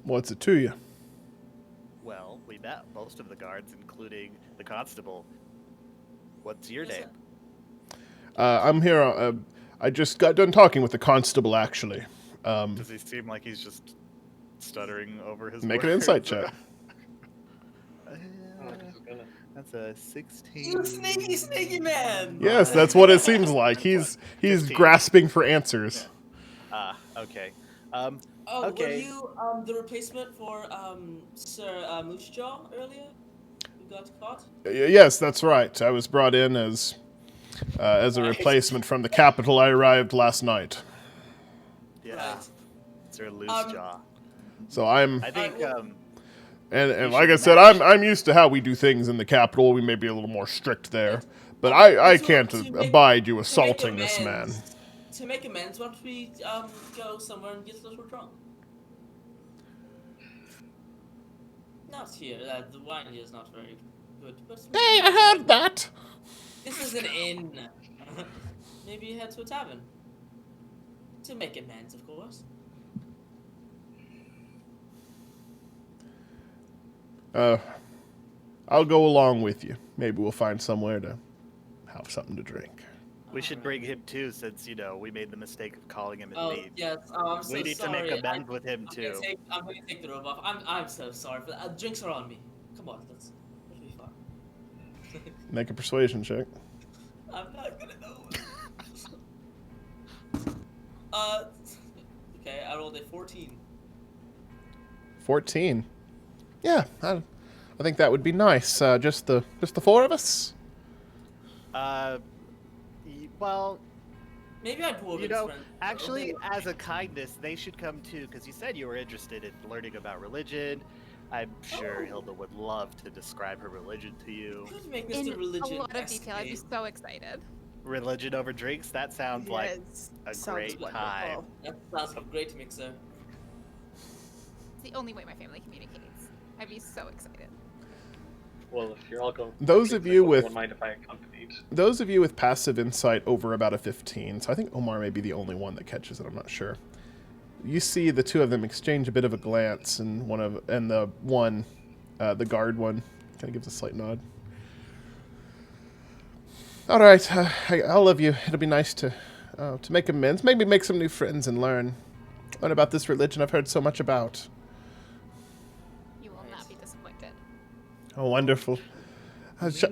What's it to you? Well, we met most of the guards, including the constable. What's your name? I'm here. I just got done talking with the constable, actually. Does he seem like he's just stuttering over his Make an words? insight check. That's a 16. You sneaky man! Yes, that's what it seems like. He's 15. grasping for answers. Okay. Oh, Okay. were you the replacement for Sir Moosejaw earlier? Who got caught? Yes, that's right. I was brought in as a replacement from the capital. I arrived last night. Yeah. Right. Sir Loosejaw. So I'm I think, and like I said, I'm used to how we do things in the capital. We may be a little more strict there, but I can't abide you assaulting this man. To make amends, why don't we go somewhere and get a little drunk? Not here. The wine here is not very good. But Hey, I heard that. this is an inn. Maybe head to a tavern. To make amends, of course. I'll go along with you. Maybe we'll find somewhere to have something to drink. we should bring him too, since, we made the mistake of calling him in Oh, leave. yes. Oh, I'm so We need to sorry. make amends with him too. I'm gonna take the robe off. I'm so sorry for that. Drinks are on me. Come on, let's be fun. Make a persuasion check. I'm not gonna know. Okay, I rolled a 14. 14. Yeah, I think that would be nice. Just the four of us. Well, Maybe I dwarven friend. actually, as a kindness, they should come too, because you said you were interested in learning about religion. I'm sure Hilda would love to describe her religion to you. Could make this In a religion a lot of detail. I'd be escape. so excited. Religion over drinks? That sounds like Yes, a sounds great wonderful. time. That sounds like a great mixer. It's the only way my family communicates. I'd be so excited. Well, if you're all going, Those of you with- wouldn't mind if I accompanied. Those of you with passive insight over about a 15, so I think Omar may be the only one that catches it. I'm not sure. You see the two of them exchange a bit of a glance, and the guard one, kind of gives a slight nod. All right, all of you. It'll be nice to make amends, maybe make some new friends and learn about this religion I've heard so much about. You will not be disappointed. Oh, wonderful.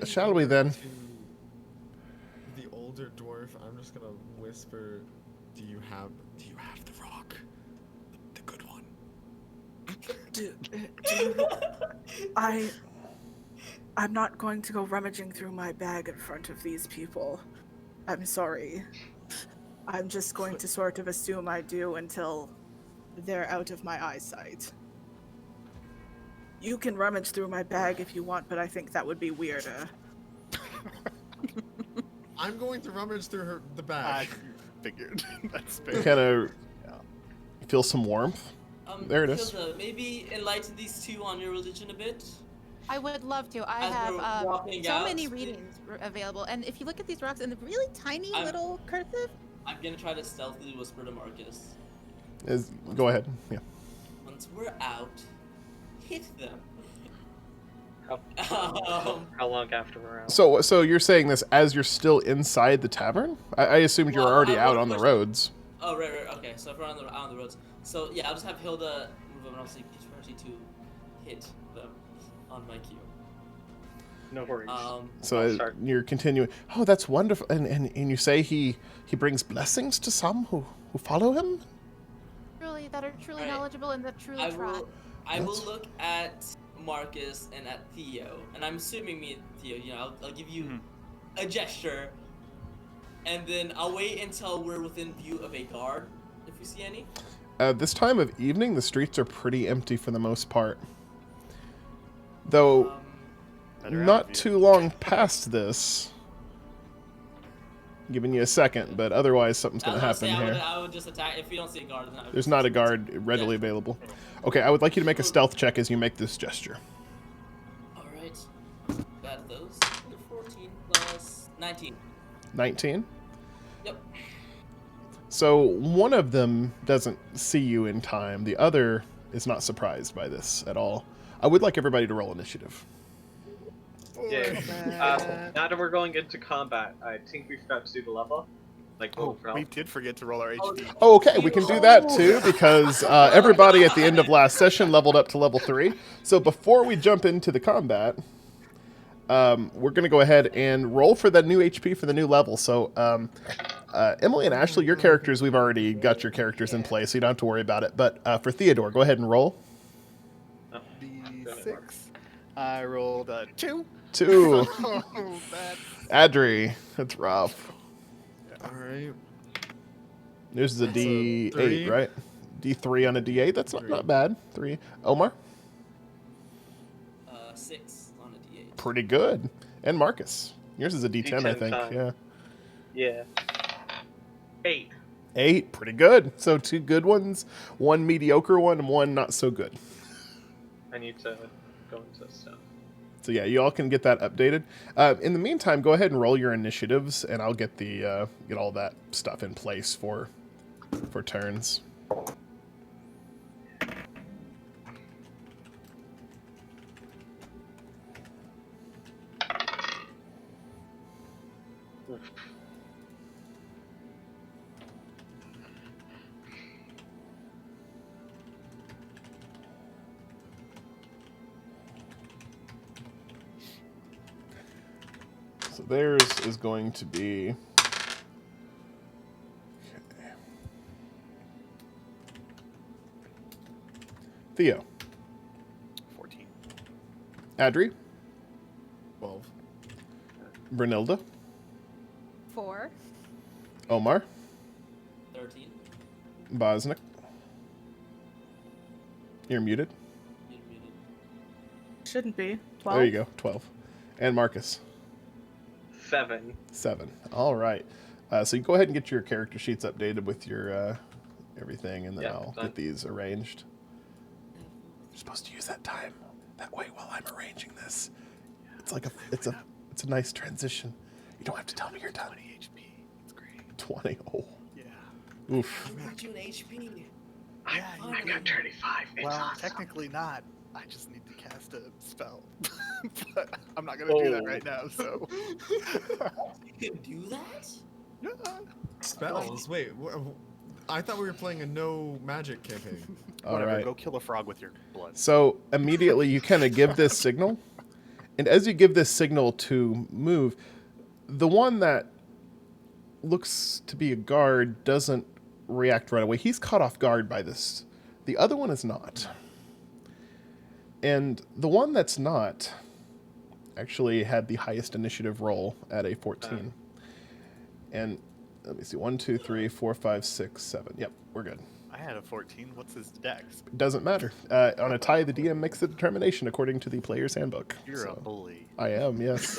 Shall we then? To the older dwarf, I'm just gonna whisper, "Do you have the rock, the good one?" I'm not going to go rummaging through my bag in front of these people. I'm sorry. I'm just going to sort of assume I do until they're out of my eyesight. You can rummage through my bag if you want, but I think that would be weirder. I'm going to rummage through the I bag. figured. That's You fair. kind of feel some warmth. There it is. Hilda, maybe enlighten these two on your religion a bit. I would love to. I As we're have walking so out, many readings available, and if you look at these rocks in the really tiny little cursive, I'm gonna try to stealthily whisper to Marcus. Go ahead. Yeah. once we're out, hit them. How long after we're out? So you're saying this as you're still inside the tavern? I assumed you were Well, already I out wanna on the push- roads. Oh, right. Okay, so if we're out on the roads. So, yeah, I'll just have Hilda move up and obviously to hit them on my cue. No worries. So I'll start. you're continuing. Oh, that's wonderful. And you say he brings blessings to some who follow him? Truly, that are truly Alright. knowledgeable and that truly I try. will That's- look at Marcus and at Theo, and I'm assuming me and Theo, you know, I'll give you a gesture, and then I'll wait until we're within view of a guard, if we see any. This time of evening, the streets are pretty empty for the most part. Though, Better out not of you. too long past this. Giving you a second, but otherwise something's going to happen here. I would just attack if we don't see a guard. Then I would There's just not a attack. guard readily available. Okay, I would like you to make a stealth check as you make this gesture. All right, got those. 14 plus 19. 19. Yep. So one of them doesn't see you in time. The other is not surprised by this at all. I would like everybody to roll initiative. Yeah. Now that we're going into combat, I think we forgot to do the level. Like, Oh, for we did forget to roll our HP. Oh, okay, we can do that too because everybody at the end of last session leveled up to level 3. So before we jump into the combat, we're going to go ahead and roll for the new HP for the new level. So Emily and Ashley, your characters, we've already got your characters in place, so you don't have to worry about it. But for Theodore, go ahead and roll. D6. I rolled a 2. 2. Oh, that's... Adri, that's rough. All right. This is a That's a D8, 3. right? D3 on a D8. That's not 3. bad. 3. Omar, 6 on a D8. pretty good. And Marcus, yours is a D10, I D10 think. time. Yeah. Yeah. 8. 8, pretty good. So 2 good ones, 1 mediocre one, and 1 not so good. I need to go into stuff. So yeah, you all can get that updated. In the meantime, go ahead and roll your initiatives, and I'll get the get all that stuff in place for turns. Oof. So theirs is going to be. Okay. Theo, 14. Adri, 12. Brunilda, 4. Omar, 13. Bosnick. You're muted. You're muted. Shouldn't be. 12. There you go, 12. And Marcus, 7. 7. All right. So you go ahead and get your character sheets updated with your everything, and then Yeah, I'll done. get these arranged. You're supposed to use that time that way while I'm arranging this. It's like it's a nice transition. You don't have to tell me you're done. 20 HP. It's great. 20. Oh, Yeah. oof. I got you an HP. Yeah, I got 35. It's well, awesome. technically not. I just need to cast a spell. But I'm not going to do that Oh. right now, so... You can do that? Yeah. Spells. Wait. I thought we were playing a no magic campaign. All Whatever, right. go kill a frog with your blood. So immediately you kind of give this signal, and as you give this signal to move, the one that looks to be a guard doesn't react right away. He's caught off guard by this. The other one is not. And the one that's not actually had the highest initiative roll at a 14. And let me see, 1, 2, 3, 4, 5, 6, 7. Yep, we're good. I had a 14. What's his dex? Doesn't matter. On a tie, the DM makes the determination according to the player's handbook. You're a So, bully. I am, yes.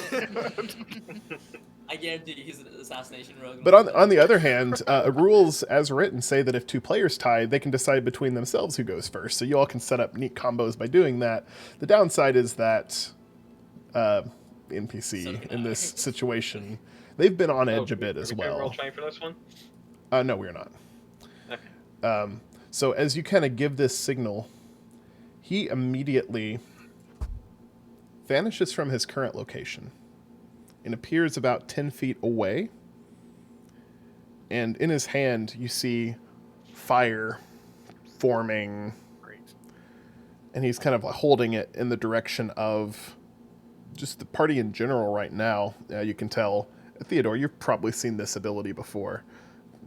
I guarantee you he's an assassination rogue. But on the other hand, rules as written say that if 2 players tie, they can decide between themselves who goes first. So you all can set up neat combos by doing that. The downside is that NPC So can in I. this situation, they've been on edge a bit as Are we roll well. trying for this one? No, we're not. Okay. So as you kind of give this signal he immediately vanishes from his current location and appears about 10 feet away. And in his hand, you see fire forming, Great. and he's kind of holding it in the direction of just the party in general right now. You can tell, Theodore, you've probably seen this ability before.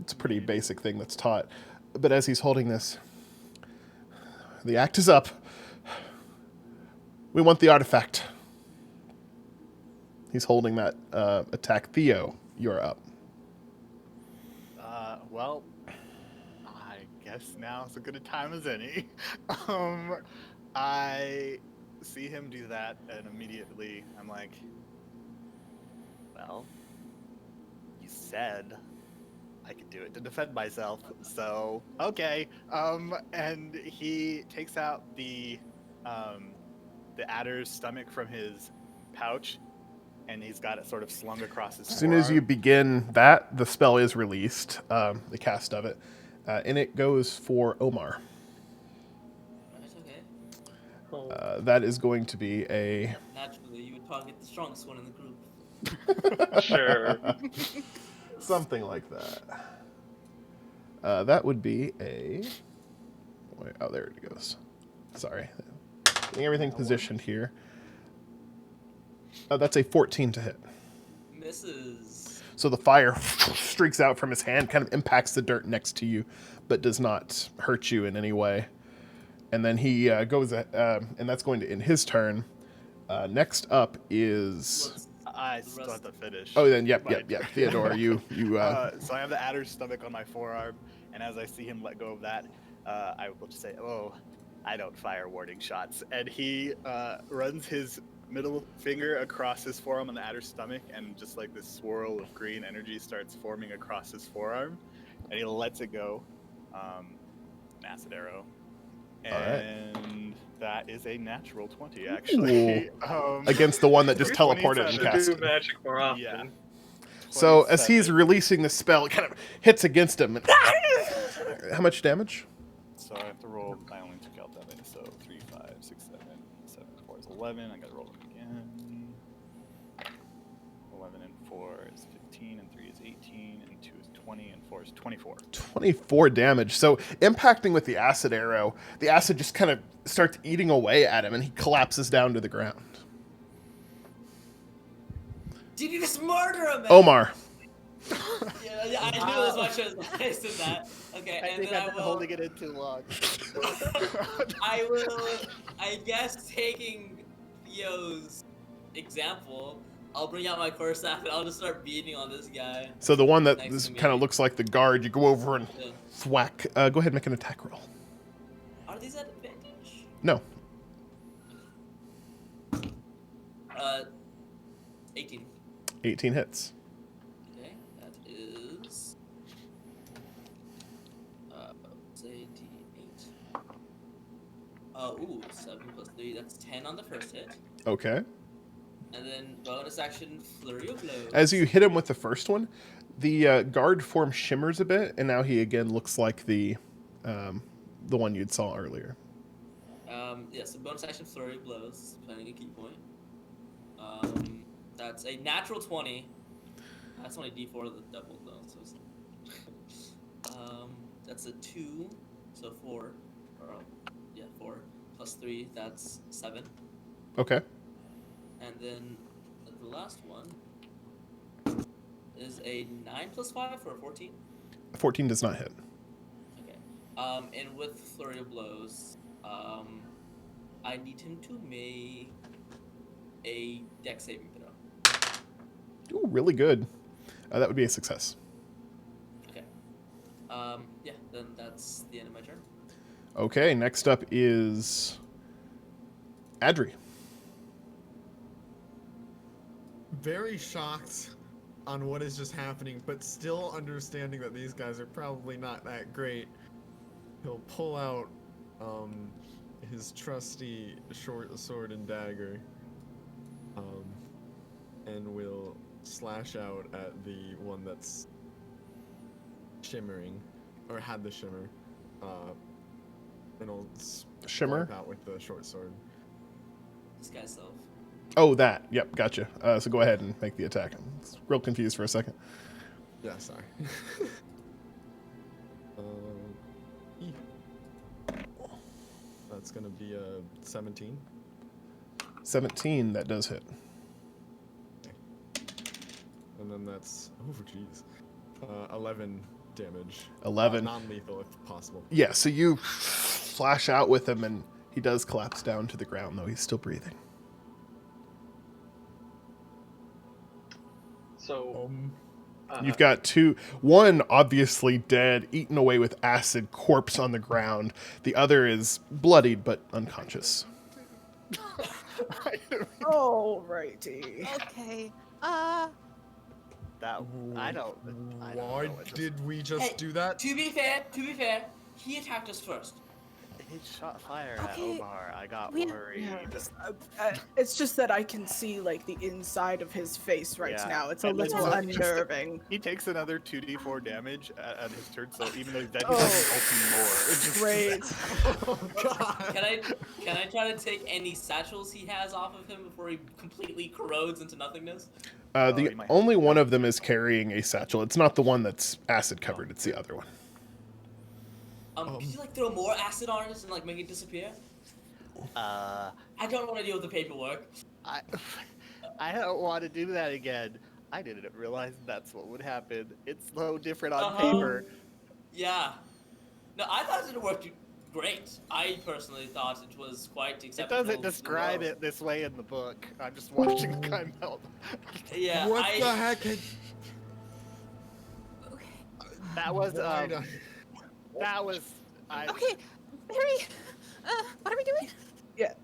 It's a pretty basic thing that's taught. But as he's holding this, the act is up. We want the artifact. He's holding that attack. Theo, you're up. Well, I guess now's as good a time as any. I see him do that, and immediately I'm like, well, you said I could do it to defend myself, so okay. And he takes out the adder's stomach from his pouch, and he's got it sort of slung across his As soon as you forearm. begin that, the spell is released, the cast of it, and it goes for Omar. Right, okay. Oh, That is going to be a... Naturally, you would target the strongest one in the group. sure. something like that. That would be a... Wait, oh, there it goes. Sorry. Getting everything positioned here. That's a 14 to hit. Misses. So the fire streaks out from his hand, kind of impacts the dirt next to you, but does not hurt you in any way. And then he goes, and that's going to end his turn. Next up is... What's I the still rest? have to finish. Oh, then, yep. my Theodore, you So I have the adder's stomach on my forearm, and as I see him let go of that, I will just say, "Oh, I don't fire warning shots." And he runs his middle finger across his forearm on the adder's stomach, and just like this swirl of green energy starts forming across his forearm, and he lets it go. An acid arrow. And that is a natural 20, actually. against the one that just 20 teleported and Should cast do it. magic more often. Yeah. So as he's 27. releasing the spell, it kind of hits against him. And how much damage? So I have to roll. I only took out that many. So 3, 5, 6, 7, 7, 4 is 11. I gotta roll them again. 11 and 4 is 15, and 3 is 18, and 2 is 20, and 4 is 24. 24 damage. So impacting with the acid arrow, the acid just kind of starts eating away at him, and he collapses down to the ground. Did you just murder him? Omar. Yeah, I knew as much as I said that. Okay, I and think then I've I been will. holding it in too long. I will. I guess taking Theo's example, I'll bring out my core staff and I'll just start beating on this guy. So the one that Next to me. kind of looks like the guard, you go over and Yeah. thwack. Go ahead and make an attack roll. Are these at advantage? No. 18. 18 hits. Okay, that is. Say D8. Ooh, 7 plus 3, that's 10 on the first hit. Okay. And then bonus action, Flurry of Blows. As you hit him with the first one, the guard form shimmers a bit, and now he again looks like the one you'd saw earlier. Yeah, so bonus action, Flurry of Blows, planning a key point. That's a natural 20. That's only D4 of the double, though. So it's, that's a 2, so 4. Or, yeah, 4. Plus 3, that's 7. Okay. And then the last one is a 9 plus 5 for a 14. 14 does not hit. Okay. And with Flurry of Blows, I need him to make a dex saving throw. Ooh, really good. That would be a success. Okay. Yeah, then that's the end of my turn. Okay, next up is Adri. Very shocked on what is just happening, but still understanding that these guys are probably not that great. He'll pull out his trusty short sword and dagger, and will slash out at the one that's shimmering, or had the shimmer. And he'll Shimmer? swipe out with the short sword. This guy's self. Oh, that. Yep, gotcha. So go ahead and make the attack. I'm real confused for a second. Yeah, sorry. E. That's gonna be a 17. 17, that does hit. And then that's, oh jeez, 11 damage. 11. Non-lethal if possible. Yeah, so you flash out with him, and he does collapse down to the ground, though he's still breathing. So You've got two, one obviously dead, eaten away with acid, corpse on the ground. The other is bloodied but unconscious. Alrighty. Okay. That I don't Why know what just- did we just Hey, do that? To be fair, he attacked us first. He shot fire Okay, at Omar. I got we- worried. It's just that I can see like the inside of his face right Yeah. now. It's a And it's little like- unnerving. He takes another 2d4 damage at his turn, so even though he's dead, Oh, he's ulting more. It's just- Great. Oh god. Can I try to take any satchels he has off of him before he completely corrodes into nothingness? he The might have only to one go. of them is carrying a satchel. It's not the one that's acid covered, it's the other one. Could you like throw more acid on it and like make it disappear? I don't want to deal with the paperwork. I don't want to do that again. I didn't realize that's what would happen. It's so different on paper. Yeah. No, I thought it worked great. I personally thought it was quite It acceptable. doesn't describe it this way in the book. I'm just watching the guy melt. Yeah. What the heck? That was Why not- that was Okay, Barry. What are we doing? Yeah.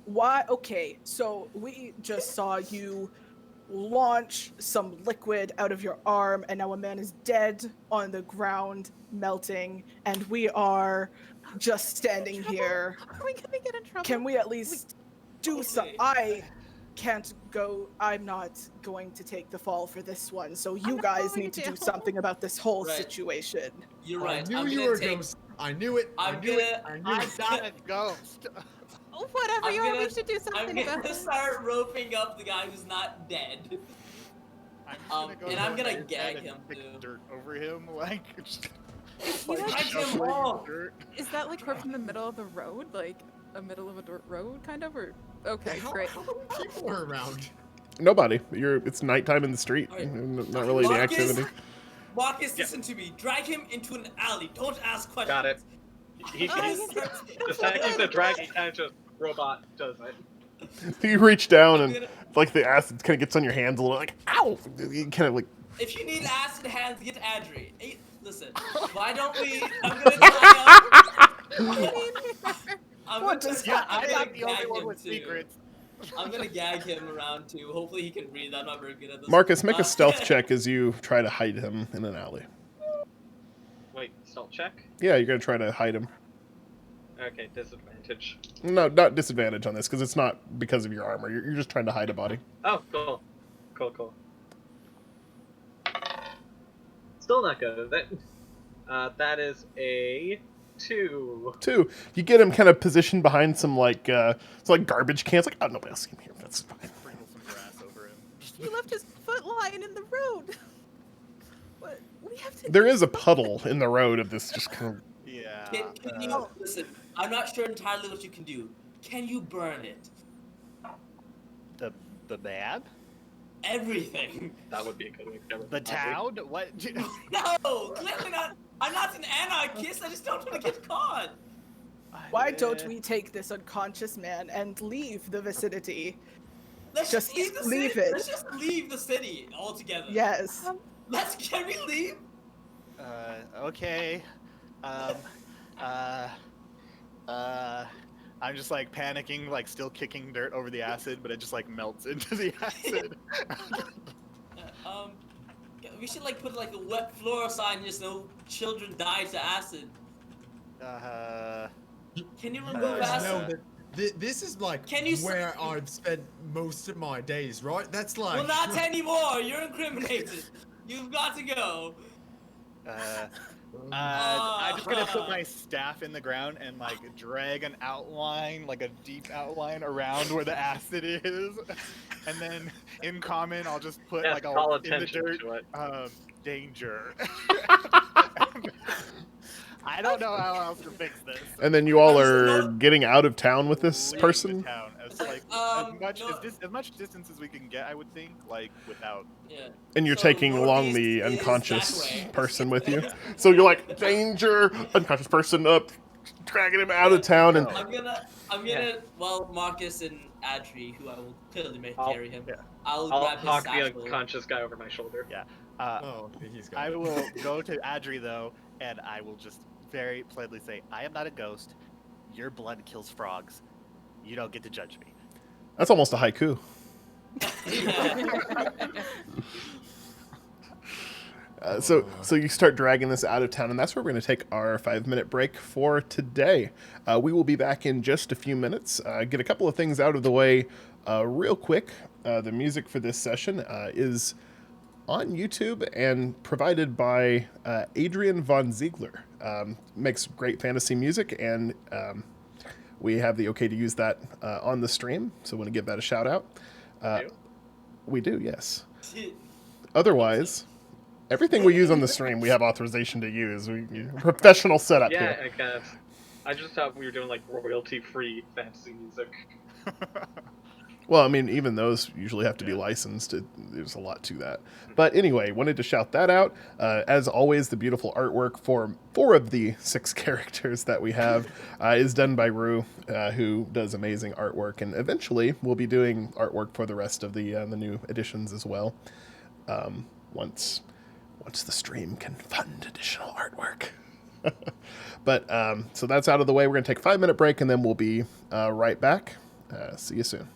Why? Okay, so we just saw you launch some liquid out of your arm, and now a man is dead on the ground, melting, and we are just standing here. Are we gonna get in trouble? Can we at least do some? Okay. I can't go. I'm not going to take the fall for this one. So you not guys going need to to. do something about this whole Right. situation. You're I right. knew I'm you gonna were take. ghost. I knew it. I I'm knew it. gonna- I knew I'm it. not a ghost. Oh, whatever I'm you are, we gonna- should do I'm something about gonna this. start roping up the guy who's not dead. I'm just And go I'm gonna ahead gag and him, pick too. dirt over him, like. Just, You like know, Drag him shoveling off. dirt. Is that like from the middle of the road, like a middle of a dirt road, kind of? Or okay, How, great. how many people are around? Nobody. It's nighttime in the street. Alright. Not really any Marcus, activity. Marcus, listen to me. Drag him into an alley. Don't ask questions. Got it. He Oh, can. yeah. The second he's a drag, he kind of just robot does it. You reach down and I'm gonna- like the acid kind of gets on your hands a little, like ow. You kind of like If you need acid hands, get Adri. Hey, listen, why don't we? I'm gonna tie up. I'm What gonna, does Yeah, I'm I'm gonna not the only gag one him with too. secrets. I'm gonna gag him around too. Hopefully he can breathe. I'm not very good at this. Marcus, make a stealth check as you try to hide him in an alley. Wait, stealth check? Yeah, you're gonna try to hide him. Okay, disadvantage. No, not disadvantage on this because it's not because of your armor. You're just trying to hide a body. Oh, cool. Cool. Still not good at it. That is a 2. 2. You get him kind of positioned behind some like it's like garbage cans. Like, oh, nobody else see him here. That's fine. Sprinkle some grass over him. You left his foot lying in the road. What? We have to. There is a puddle in the road of this just kind of. Yeah. Can you listen? I'm not sure entirely what you can do. Can you burn it? The man? Everything. That would be a good one. The town? What? No, clearly not. I'm not an anarchist. I just don't want to get caught. Why don't we take this unconscious man and leave the vicinity? Let's Just leave the leave city. it. Let's just leave the city altogether. Yes. Can we leave? Okay. I'm just like panicking, like still kicking dirt over the acid, but it just like melts into the acid. We should like put like a wet floor sign just so children die to acid. Can you You remove guys acid? know that this is like Can you where I've spent most of my days, right? That's like. Well, not anymore. You're incriminated. You've got to go. I'm just gonna put my staff in the ground and like drag an outline, like a deep outline around where the acid is, and then in common I'll just put Yes, like a call in the attention dirt, to it. danger. I don't know how else to fix this. And then you all I'm just are not- getting out of town with this Leaving person? the town as It's like, no. as much distance as we can get, I would think, like without. Yeah. And you're So taking along northeast the is unconscious that way. person with you? Yeah. So you're like, danger! Unconscious person up, dragging him out of town, and... No. I'm gonna, well, Marcus and Adri, who I will clearly make I'll- carry him. Yeah. I'll I'll grab his hawk the satchel. unconscious guy over my shoulder. Yeah. Oh, he's got I it. will go to Adri though, and I will just very politely say, "I am not a ghost. Your blood kills frogs. You don't get to judge me." That's almost a haiku. So you start dragging this out of town, and that's where we're going to take our 5-minute break for today. We will be back in just a few minutes. Get a couple of things out of the way real quick. The music for this session is on YouTube and provided by Adrian von Ziegler. Makes great fantasy music, and we have the okay to use that on the stream, so I want to give that a shout out. We do, yes. Otherwise, everything we use on the stream, we have authorization to use. Professional setup Yeah, here. I guess. I just thought we were doing like royalty-free fantasy music. Well, I mean, even those usually have to be licensed. There's a lot to that. But anyway, wanted to shout that out. As always, the beautiful artwork for 4 of the 6 characters that we have is done by Rue, who does amazing artwork. And eventually, we'll be doing artwork for the rest of the new editions as well. Once the stream can fund additional artwork. But so that's out of the way. We're going to take a 5-minute break, and then we'll be right back. See you soon.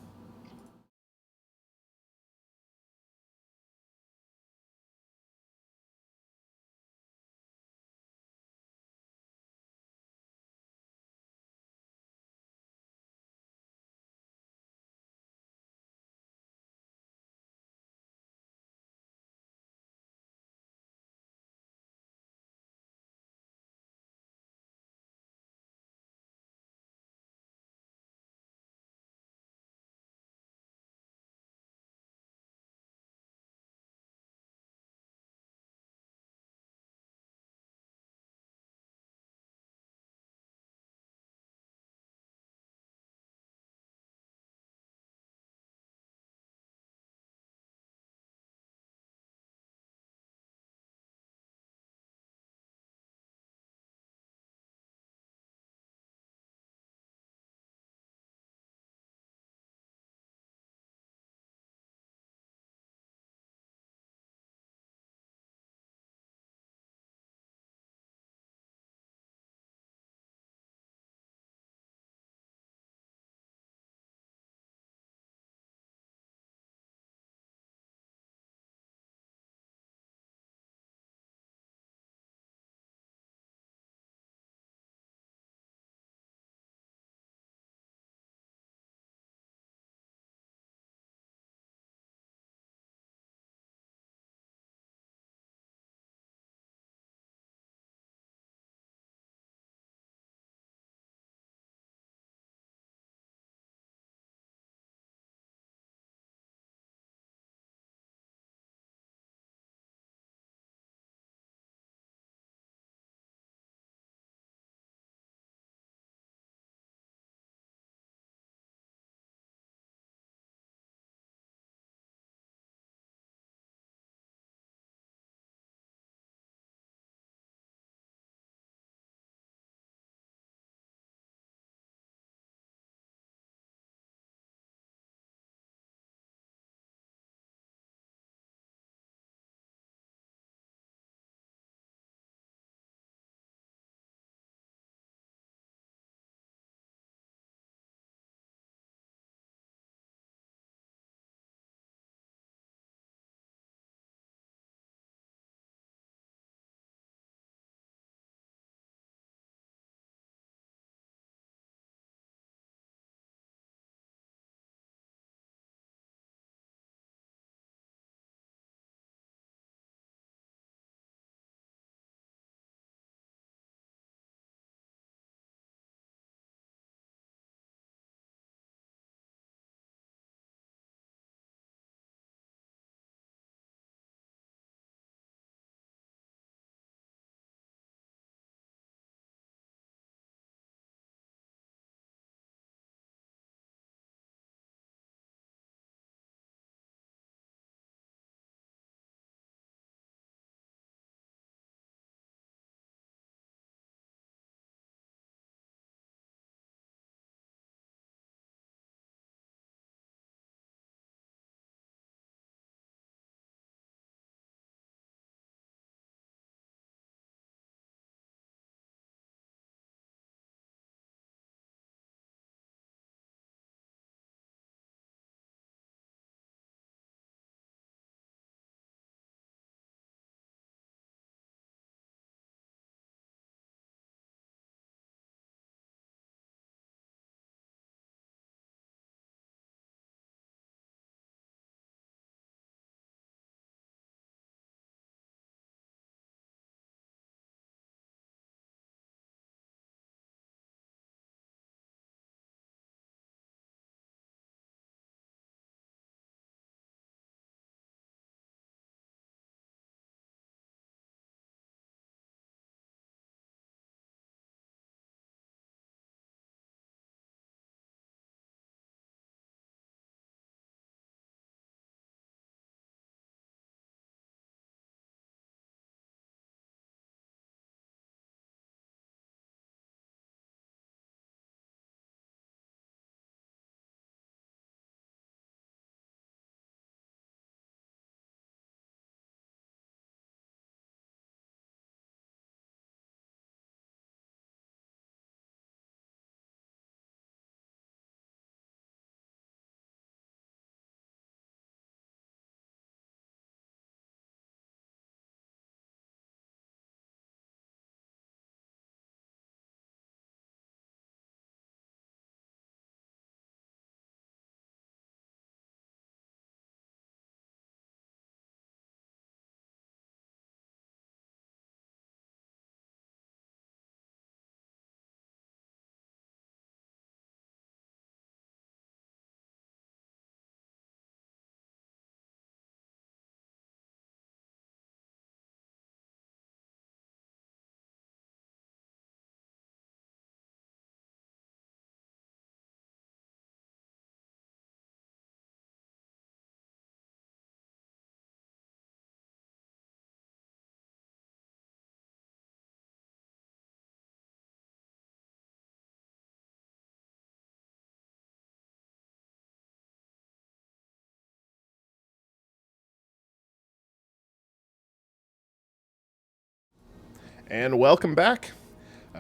And welcome back.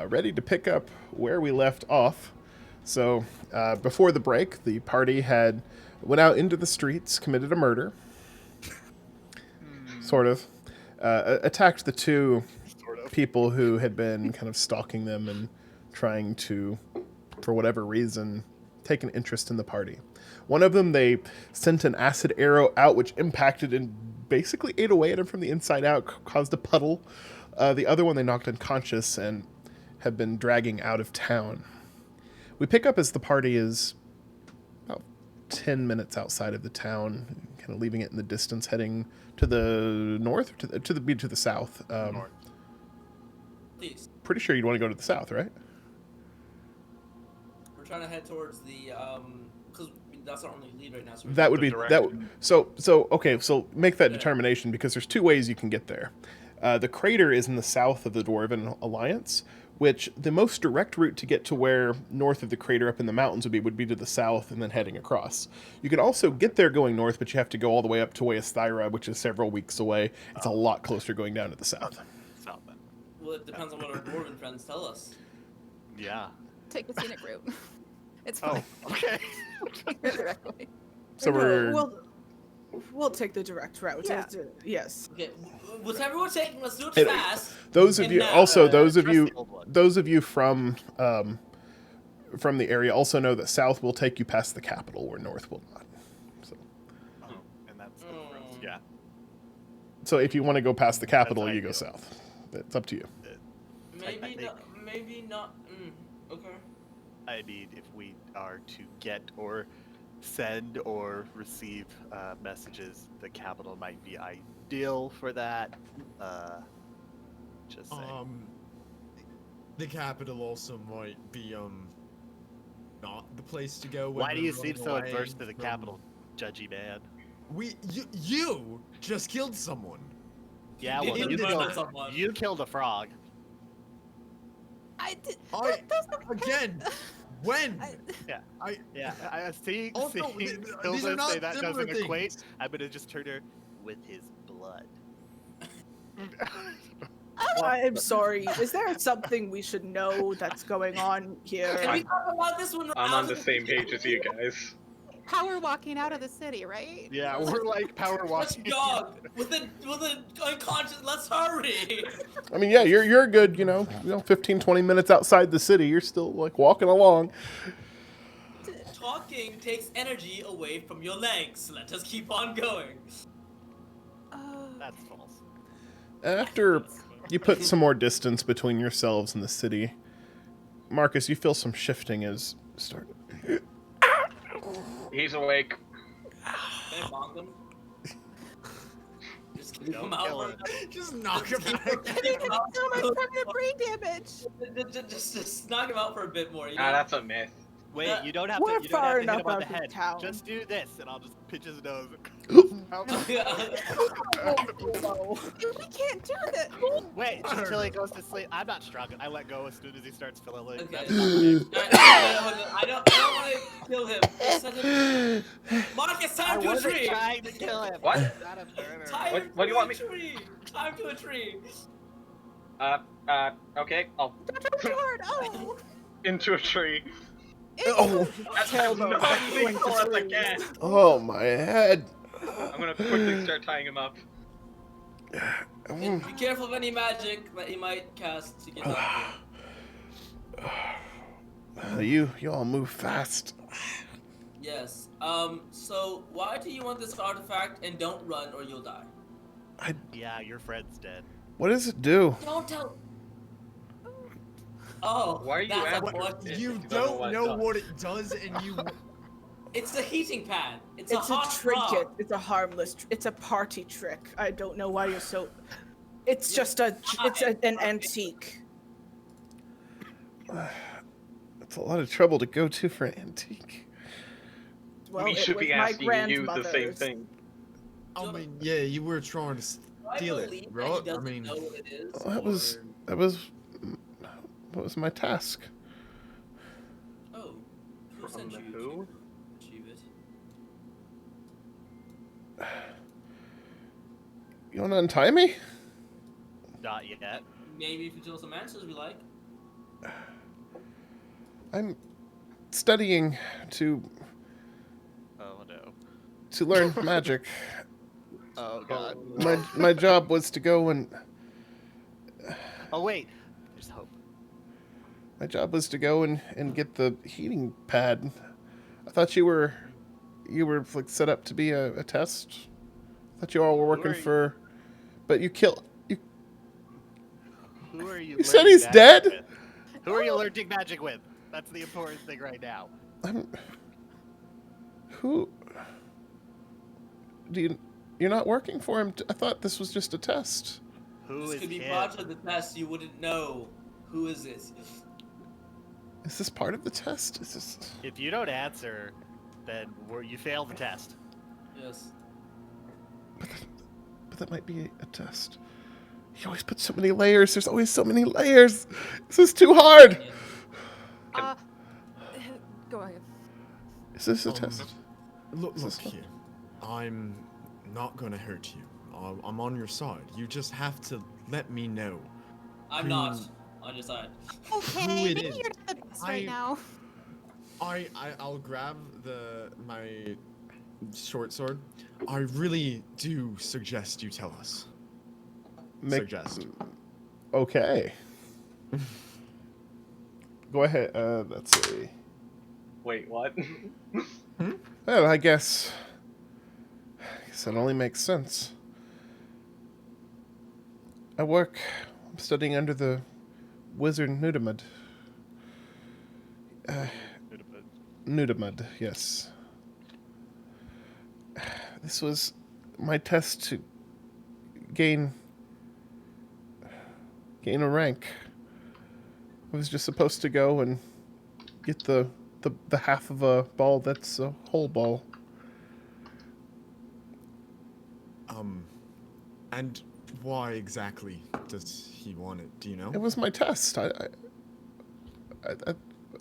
Ready to pick up where we left off. So, before the break, the party had went out into the streets, committed a murder, sort of, attacked the two people who had been kind of stalking them and trying to, for whatever reason, take an interest in the party. One of them, they sent an acid arrow out, which impacted and basically ate away at him from the inside out, caused a puddle. The other one, they knocked unconscious and have been dragging out of town. We pick up as the party is about 10 minutes outside of the town, kind of leaving it in the distance, heading to the north, or to the south. North. Please. Pretty sure you'd want to go to the south, right? We're trying to head towards the because that's our only lead right now. So That would The be direction. so make that Yeah. determination, because there's two ways you can get there. The crater is in the south of the Dwarven Alliance, which the most direct route to get to where north of the crater up in the mountains would be to the south and then heading across. You can also get there going north, but you have to go all the way up to Weasthira, which is several weeks away. It's a lot closer going down to the south. South then. Well, it depends on what our dwarven friends tell us. Yeah. Take the scenic route. It's Oh, fine. okay. Take the direct way. So we're We'll take the direct route. Yeah. Yes. Okay, whatever we're taking, let's do it Hey, fast. those of And you now, also trust the old one. those of you from the area also know that south will take you past the capital, where north will not. So, Oh, and that's Mm. yeah. so if you want to go past the capital, That's you go ideal. south. It's up to you. Maybe think- not. Maybe not. Okay. I mean, if we are to get or send or receive messages, the capital might be ideal for that. Just saying. The capital also might be not the place to go. when Why do we're you seem running so away adverse to the from- capital, judgy man? You just killed someone. Yeah, Did well, you you murder killed, someone? you killed a frog. I did. I That's not again. When? Yeah, I see. Also, Seeing these are Hilda not say that similar doesn't equate. things. I'm gonna just turn her with his blood. I'm sorry. Is there something we should know that's going on here? Can we talk about this when we're I'm out on the of same page as you guys. power walking out of the city, right? Yeah, we're like power Let's walking. jog with an unconscious. Let's hurry. I mean, yeah, you're good, 15, 20 minutes outside the city. You're still like walking along. Talking takes energy away from your legs. Let us keep on going. That's false. After you put some more distance between yourselves and the city, Marcus, you feel some shifting as start. He's awake. Can I bonk him? Just keep Don't him out. kill for- him. Just knock him Keep back. him out So much for- permanent brain damage. Just knock him out for a bit more. You know? Ah, that's a myth. Wait, you don't have We're to. You don't far have to hit enough him on the out of head. town. Just do this, and I'll just pinch his nose. Whoa. We can't do that. Wait, just until he goes to sleep. I'm not strong. I let go as soon as he starts feeling like. Okay. That's I don't want to kill him. Set him- Marcus, I time to a wasn't tree. trying to kill him. What? I'm not a murderer. Time What do you to want a me- tree. Time to a tree. Okay, I'll Lord, oh. into a tree. Oh, That's Tell not them as going lethal to as I tree. can. oh my head. I'm gonna quickly start tying him up. And be careful of any magic that he might cast to get out of here. You all move fast. Yes. So why do you want this artifact, and don't run or you'll die? Yeah, your friend's dead. What does it do? Don't tell. Oh, Why are you that's asking? unfortunate. You You don't don't know know what what it does, and you. It's a heating pad. It's It's a a hot trinket. rock. It's a harmless. It's a party trick. I don't know why you're so. It's just a. It's an antique. It's a lot of trouble to go to for an antique. Well, we it should was be my asking you the same grandmother's. thing. I mean, yeah, you were trying to I steal believe it, that he right? I doesn't mean, know what it is. That was my task. Oh, who From sent the you who? to achieve it? You want to untie me? Not yet. Maybe if you tell us some answers we like. I'm studying to Oh no. learn magic. Oh god. My job was to go and Oh wait. There's hope. my job was to go and get the heating pad. I thought you were like set up to be a test. I thought you all were working Who are you- for, but you killed. Who are you? You said learning he's magic dead? with? Who are you learning magic with? That's the important thing right now. Who? You're not working for him? I thought this was just a test. Who This is could be him? part of the test. You wouldn't know. Who is this? Is this part of the test? Is this? If you don't answer, then you fail the test. Yes. But that might be a test. He always puts so many layers. There's always so many layers. This is too hard. Yeah. Go ahead. Is this a test? Look Is this here. I'm not gonna hurt you. I'm on your side. You just have to let me know. I'm not on your side. Okay, Who it maybe is. you're not the best right I- now. I'll grab my short sword. I really do suggest you tell us. Suggest. Okay. Go ahead. Let's see. Wait, what? Well, I guess that only makes sense. I'm studying under the wizard Nudamud. Nudamud, yes. This was my test to gain a rank. I was just supposed to go and get the half of a ball that's a whole ball. And why exactly does he want it? Do you know? It was my test. I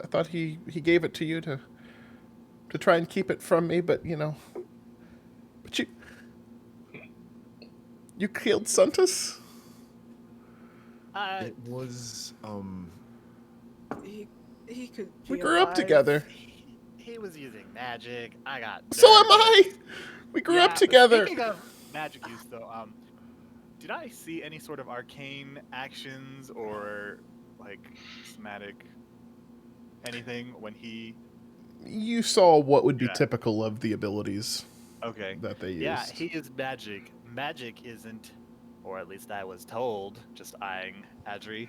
thought he gave it to you to try and keep it from me, but but you killed Suntus? It was He could. We be grew up alive. together. He was using magic. I got. So am nervous. I. We grew up Yeah, together. Speaking of magic use, though, did I see any sort of arcane actions or like somatic anything when he? You saw what would be Yeah. typical of the abilities Okay. that they used. Yeah, he is magic. Magic isn't, or at least I was told, just eyeing Adri,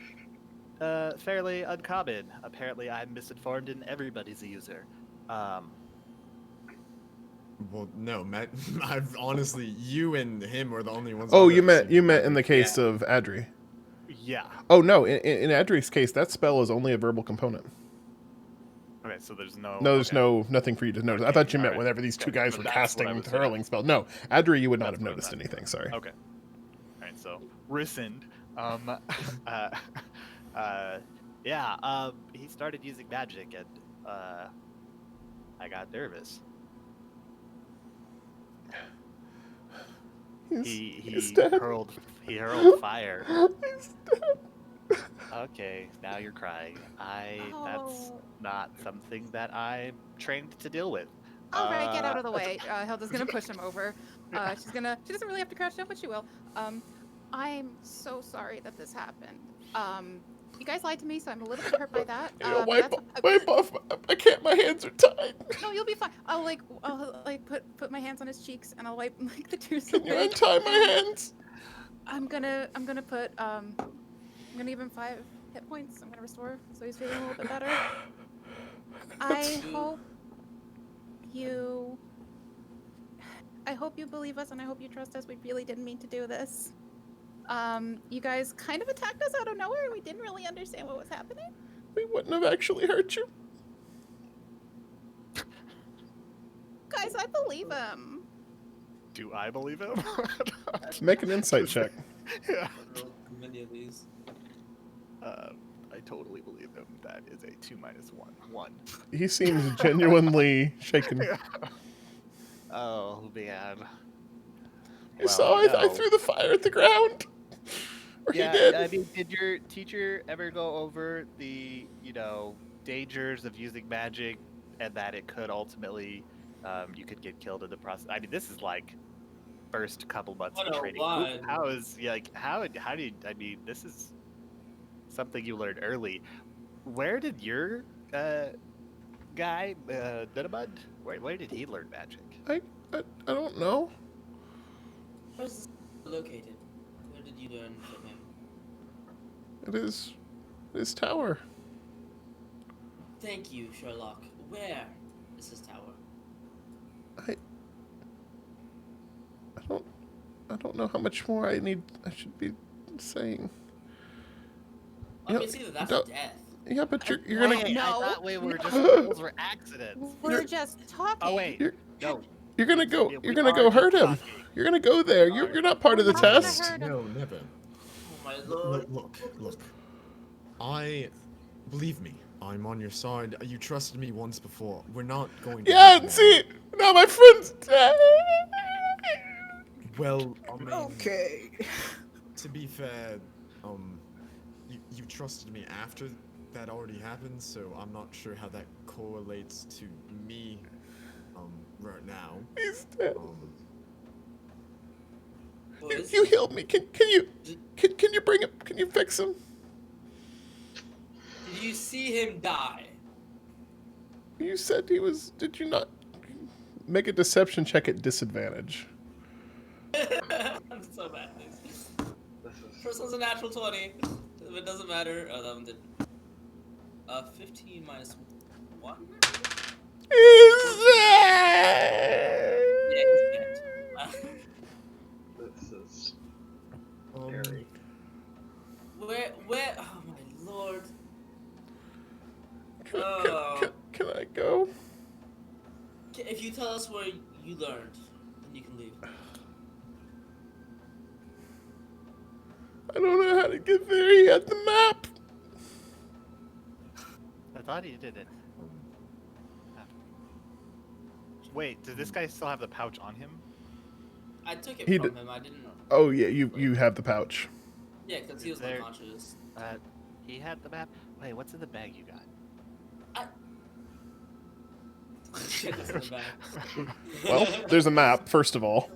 fairly uncommon. Apparently, I'm misinformed and everybody's a user. well, no, Matt. I've honestly, you and him are the only ones. Oh, I've you ever meant seen in the case of Adri. Yeah. Oh no, in Adri's case, that spell is only a verbal component. Okay, so there's no. No, there's okay. nothing for you to notice. I Okay, thought you meant alright. whenever these two Okay, guys but were that's what I casting was the saying. hurling spell. No, Adri, you would not That's have what I was noticed asking. anything. Sorry. Okay. All right, so rescind. Yeah. He started using magic, and I got nervous. He's He dead. hurled fire. He's dead. Okay, now you're crying. That's Oh. not something that I'm trained to deal with. All right, get out of the way. Hilda's gonna push him over. She doesn't really have to crouch down, but she will. I'm so sorry that this happened. You guys lied to me, so I'm a little bit hurt by that. Wipe off. I can't. My hands are tied. No, you'll be fine. I'll put my hands on his cheeks and I'll wipe like the tears Can you away. untie my hands? I'm gonna give him 5 hit points. I'm gonna restore so he's feeling a little bit better. I hope you believe us and I hope you trust us. We really didn't mean to do this. You guys kind of attacked us out of nowhere. We didn't really understand what was happening. We wouldn't have actually hurt you. Guys, I believe him. Do I believe him? Make an insight check. Yeah. Many of these. I totally believe him. That is a 2 - 1. 1. He seems genuinely shaken. Oh man. You saw I threw the fire at the ground. Or he Yeah, did. I mean, did your teacher ever go over the, dangers of using magic and that it could ultimately, you could get killed in the process? I mean, this is like first couple months of training. 101. How is, yeah, like, how do you, I mean, this is something you learned early. Where did your guy, Dinamud, where did he learn magic? I don't know. Where's this located? Where did you learn from him? It is his tower. Thank you, Sherlock. Where is his tower? I don't know how much more I should be saying. I mean, it's either that or don't- death. Yeah, but you're gonna Wait, I No. thought we were No. just, those were accidents. We're just talking. Oh, wait. You're- No. you're gonna go Yeah, you're we gonna are go just hurt him. talking. You're gonna go there. You're not part of the We're not gonna test. hurt him. No, never. Oh my Look, lord. look. Believe me, I'm on your side. You trusted me once before. We're not going to. Yeah, hurt see, now my friend's dead. Well, I mean, Okay. to be fair, you trusted me after that already happened, so I'm not sure how that correlates to me, right now. He's dead. Boys, You healed me. Can you bring him? Can you fix him? did you see him die? You said he was. Did you not make a deception check at disadvantage? I'm so bad at this. This is First one's a natural 20. If it doesn't matter. Oh, that one did. 15 minus 1? He's Yeah, dead. he's dead. this is Um, scary. Where? Oh my lord. Can I go? If you tell us where you learned, then you can leave. I don't know how to get there. He had the map. I thought he did it. Wait, does this guy still have the pouch on him? I took it He from did- him. I didn't. Oh yeah, you have the pouch. Yeah, because he was There- unconscious. He had the map. Wait, what's in the bag you got? Shit, that's in the back. Well, there's a map first of all.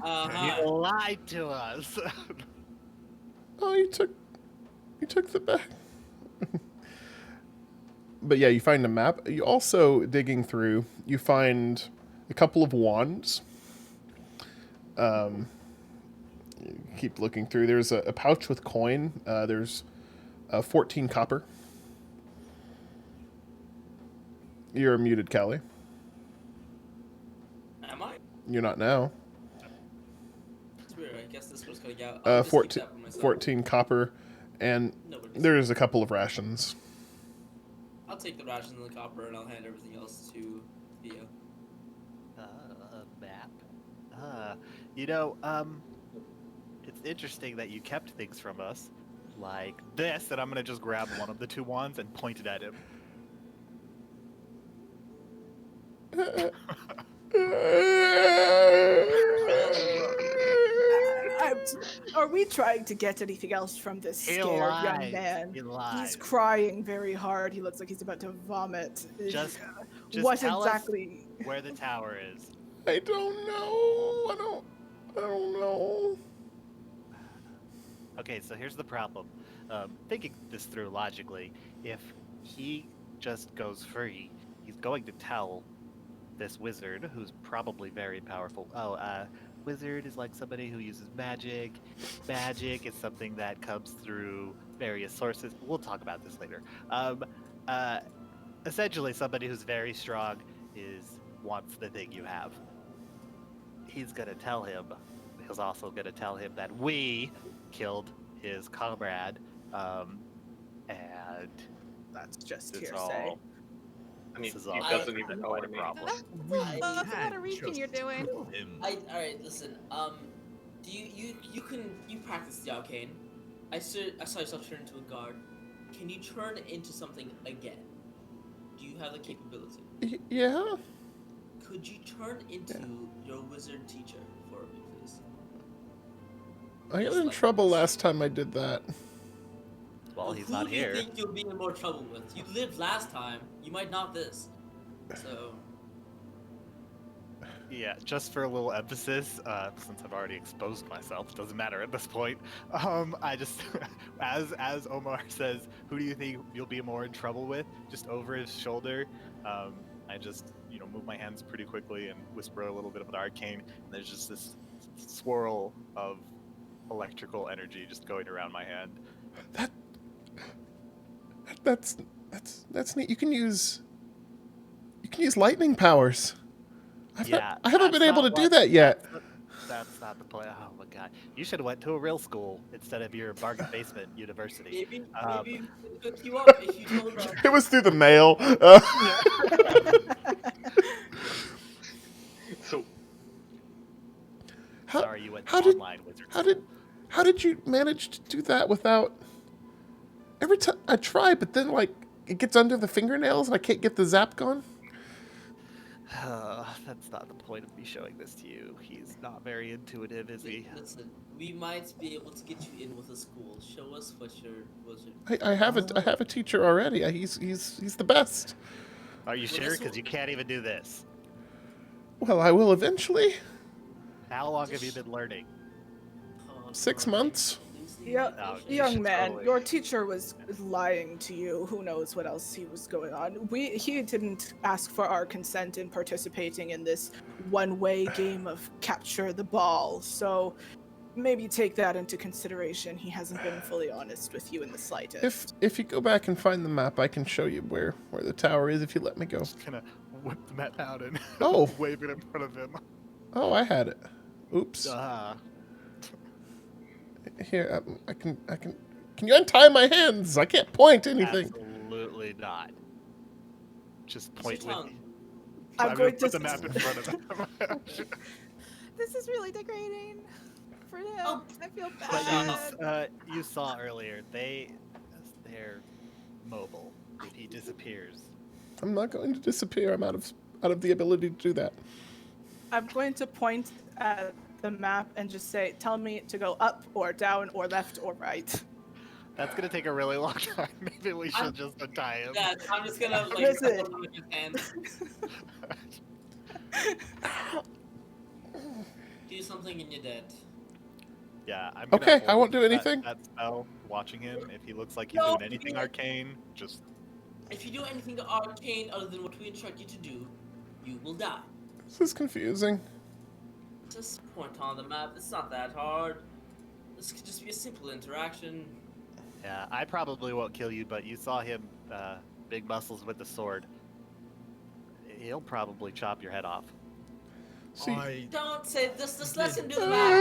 Hi. You lied to us. Oh, you took the bag. But yeah, you find a map. You also, digging through, you find a couple of wands. You keep looking through. There's a pouch with coin. There's 14 copper. You're muted, Callie. Am I? You're not now. It's weird. I guess this was cutting out. I'll just keep that for myself. 14 copper, and Nobody's- there's a couple of rations. I'll take the rations and the copper, and I'll hand everything else to Theo. Map. It's interesting that you kept things from us, like this, and I'm gonna just grab one of the two wands and point it at him. Are we trying to get anything else from this He scared young lies. man? He lies. He's crying very hard. He looks like he's about to vomit. Just What tell exactly? us where the tower is. I don't know. I don't know. Okay, so here's the problem. Thinking this through logically, if he just goes free, he's going to tell this wizard, who's probably very powerful. Wizard is like somebody who uses magic. Magic is something that comes through various sources. We'll talk about this later. Essentially, somebody who's very strong wants the thing you have. He's gonna tell him. He's also gonna tell him that we killed his comrade, and That's just it's hearsay. all. I mean, This is he all doesn't even know quite what a I mean. problem. That's a lot of reaching you're doing. Alright, listen. Do you practice the arcane? I saw yourself turn into a guard. Can you turn into something again? Do you have the capability? Yeah. Could you turn into your wizard teacher for me, please? I got Just in like trouble this. last time I did that. Well, he's who not do you here. think you'll be in more trouble with? You lived last time. You might not this. So, Yeah, just for a little emphasis, since I've already exposed myself, doesn't matter at this point. I just, as Omar says, who do you think you'll be more in trouble with? Just over his shoulder, I just, move my hands pretty quickly and whisper a little bit of an arcane, and there's just this swirl of electrical energy just going around my hand. That that's neat. You can use lightning powers. I haven't been that's able to not do what- that yet. That's not the point. Oh my god! You should have went to a real school instead of your bargain basement university. maybe Um, we could hook you up if you told us. It was through the mail. So How, Sorry, you went how to did online wizard how school. how did you manage to do that without? Every time I try, but then like it gets under the fingernails and I can't get the zap gone. That's not the point of me showing this to you. He's not very intuitive, is he? Listen, we might be able to get you in with a school. Show us what your I have a teacher already. He's the best. Are you Well, sure? this Because will- you can't even do this. Well, I will eventually. How long have you been learning? 6 months. Yeah, Oh, you young should man, totally- your teacher was lying to you. Who knows what else he was going on? He didn't ask for our consent in participating in this one-way game of capture the ball. So maybe take that into consideration. He hasn't been fully honest with you in the slightest. If you go back and find the map, I can show you where the tower is if you let me go. Just gonna whip the map out and Oh. wave it in front of him. Oh, I had it. Oops. Here, I can. Can you untie my hands? I can't point anything. Absolutely not. Just Use point your with. tongue. I'm gonna going put to the map in front of him. This is really degrading for him. Oh. I feel But bad. you saw earlier, they're mobile. If he disappears, I'm not going to disappear. I'm out of the ability to do that. I'm going to point at the map and just say, tell me to go up or down or left or right. that's gonna take a really long time. Maybe we should just untie him. Yeah, I'm just gonna like Listen. hold him with his hands. Do something and you're dead. Yeah, I'm gonna Okay, I hold won't do that- anything. That spell, watching him. If he looks like he's No, doing anything you- arcane, just If you do anything to arcane other than what we instruct you to do, you will die. This is confusing. Just point on the map. It's not that hard. This could just be a simple interaction. yeah. I probably won't kill you, but you saw him, big muscles with the sword. He'll probably chop your head off. See. I Don't say this. Just let him do Uh, the math.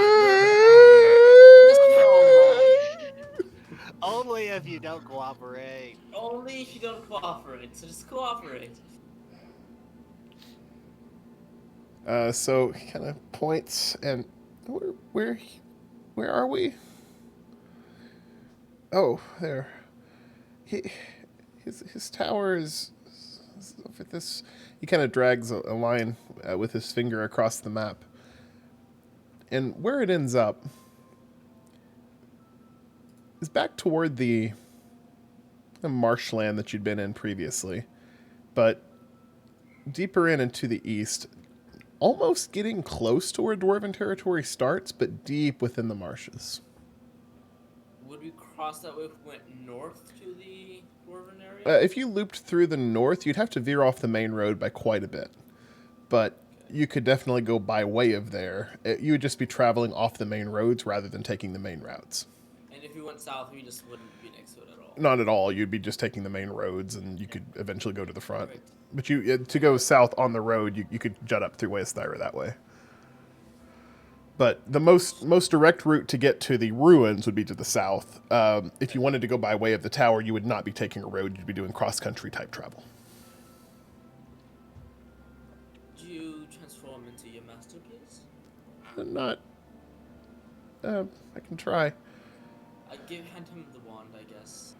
Only if you don't cooperate. Only if you don't cooperate. So just cooperate. So he kind of points, and where are we? Oh, there. His tower is over this. He kind of drags a line with his finger across the map, and where it ends up is back toward the marshland that you'd been in previously, but deeper into the east. Almost getting close to where Dwarven territory starts, but deep within the marshes. Would we cross that way if we went north to the Dwarven area? If you looped through the north, you'd have to veer off the main road by quite a bit. But you could definitely go by way of there. You would just be traveling off the main roads rather than taking the main routes. And if we went south, we just wouldn't be next to it at all. Not at all. You'd be just taking the main roads, and you could eventually go to the front. Perfect. But to go south on the road, you could jut up through Wasteira that way. But the most direct route to get to the ruins would be to the south. If you wanted to go by way of the tower, you would not be taking a road. You'd be doing cross-country type travel. Do you transform into your master, please? Not... I can try. Hand him the wand, I guess.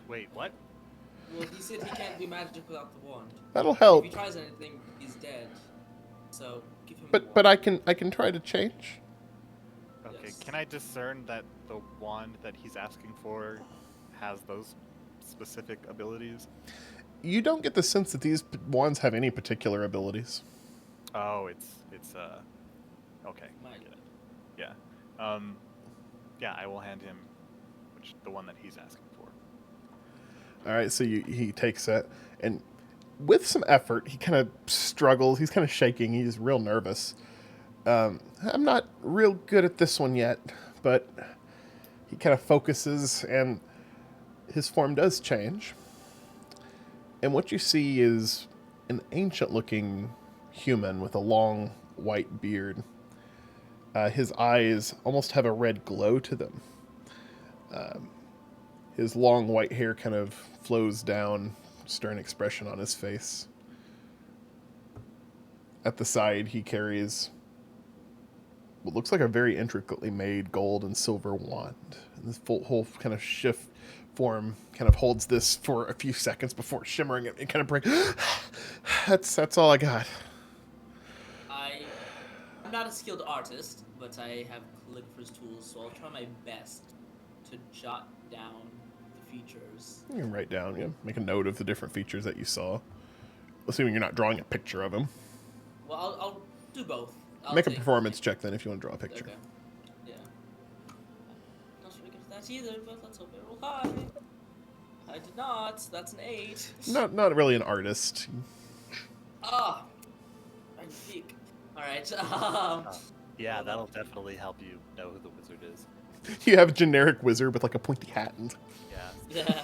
Wait, what? Well, he said he can't do magic without the wand. That'll help. If he tries anything, he's dead. So give him the But wand. I can try to change. Okay, Yes. can I discern that the wand that he's asking for has those specific abilities? You don't get the sense that these wands have any particular abilities. Oh, okay, My I get it. Yeah. Yeah, I will hand him the one that he's asking for. All right, so he takes it, and with some effort, he kind of struggles. He's kind of shaking. He's real nervous. I'm not real good at this one yet, but he kind of focuses, and his form does change. And what you see is an ancient-looking human with a long white beard. His eyes almost have a red glow to them. His long white hair kind of flows down, stern expression on his face. At the side, he carries what looks like a very intricately made gold and silver wand. And this whole kind of shift form kind of holds this for a few seconds before shimmering it and kind of break. That's all I got. I'm not a skilled artist, but I have calligrapher's tools, so I'll try my best to jot down the features. You can write down, make a note of the different features that you saw. Assuming you're not drawing a picture of him. Well, I'll do both. Make a performance check then if you want to draw a picture. Okay. Yeah. Not sure I get that either, but let's hope I roll high. I did not. That's an 8. Not really an artist. Ah, I'm weak. All right. Yeah, that'll definitely help you know who the wizard is. You have a generic wizard with like a pointy hat and. Yeah. Yeah.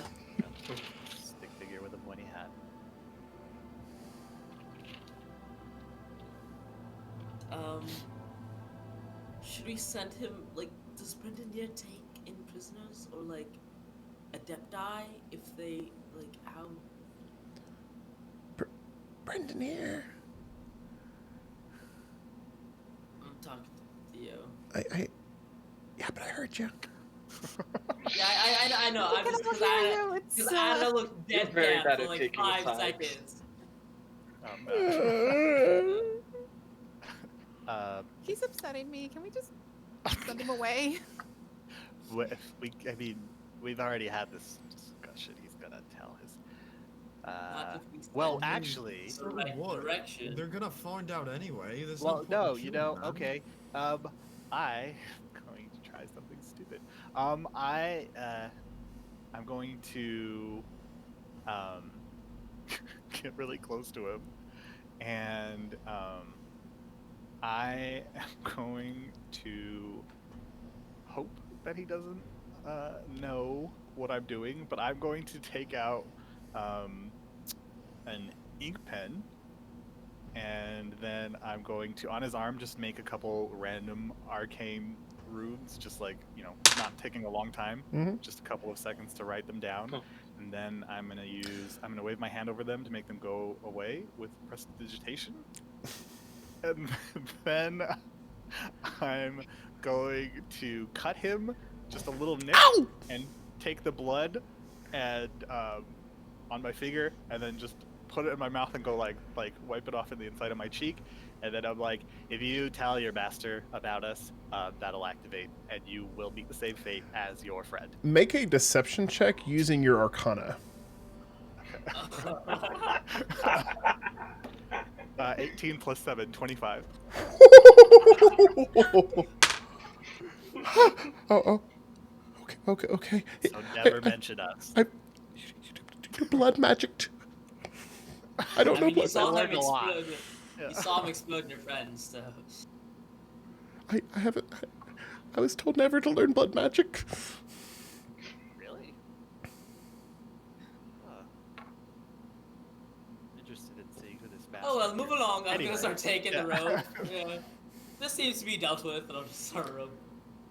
Stick figure with a pointy hat. Should we send him, like, does Brendanir take in prisoners, or, like, adepti, if they, like, how... Brendanir. I'm talking to Theo. Yeah, but I heard you. Yeah, I know, I'm just, because I don't look You're dead very bad bad for, at like, taking 5 aside. seconds. He's upsetting me. Can we just send him away? We've already had this discussion. He's gonna tell his. Not if we send Well, him actually, the right What? direction. They're gonna find out anyway. There's well, point no, in you shooting know, them. okay. I'm going to try something stupid. I'm going to get really close to him, and I am going to hope that he doesn't know what I'm doing, but I'm going to take out an ink pen, and then I'm going to, on his arm, just make a couple random arcane runes, just like, not taking a long time, just a couple of seconds to write them down. Oh. And then I'm gonna wave my hand over them to make them go away with prestidigitation. And then I'm going to cut him just a little nip. Ow! And take the blood and on my finger, and then just put it in my mouth and go like wipe it off in the inside of my cheek. And then I'm like, if you tell your master about us, that'll activate, and you will meet the same fate as your friend. Make a deception check using your arcana. 18 plus 7, 25. Oh. Okay. So never mention us. You do blood magic too. I don't know mean, you what saw that. him a lot. explode. Yeah. You saw him explode your friends, so... I haven't. I was told never to learn blood magic. Really? Interested in seeing who this master Oh well, move along. I'm Anyway, gonna start taking yeah. the rope. Yeah. This seems to be dealt with, and I'll just start rope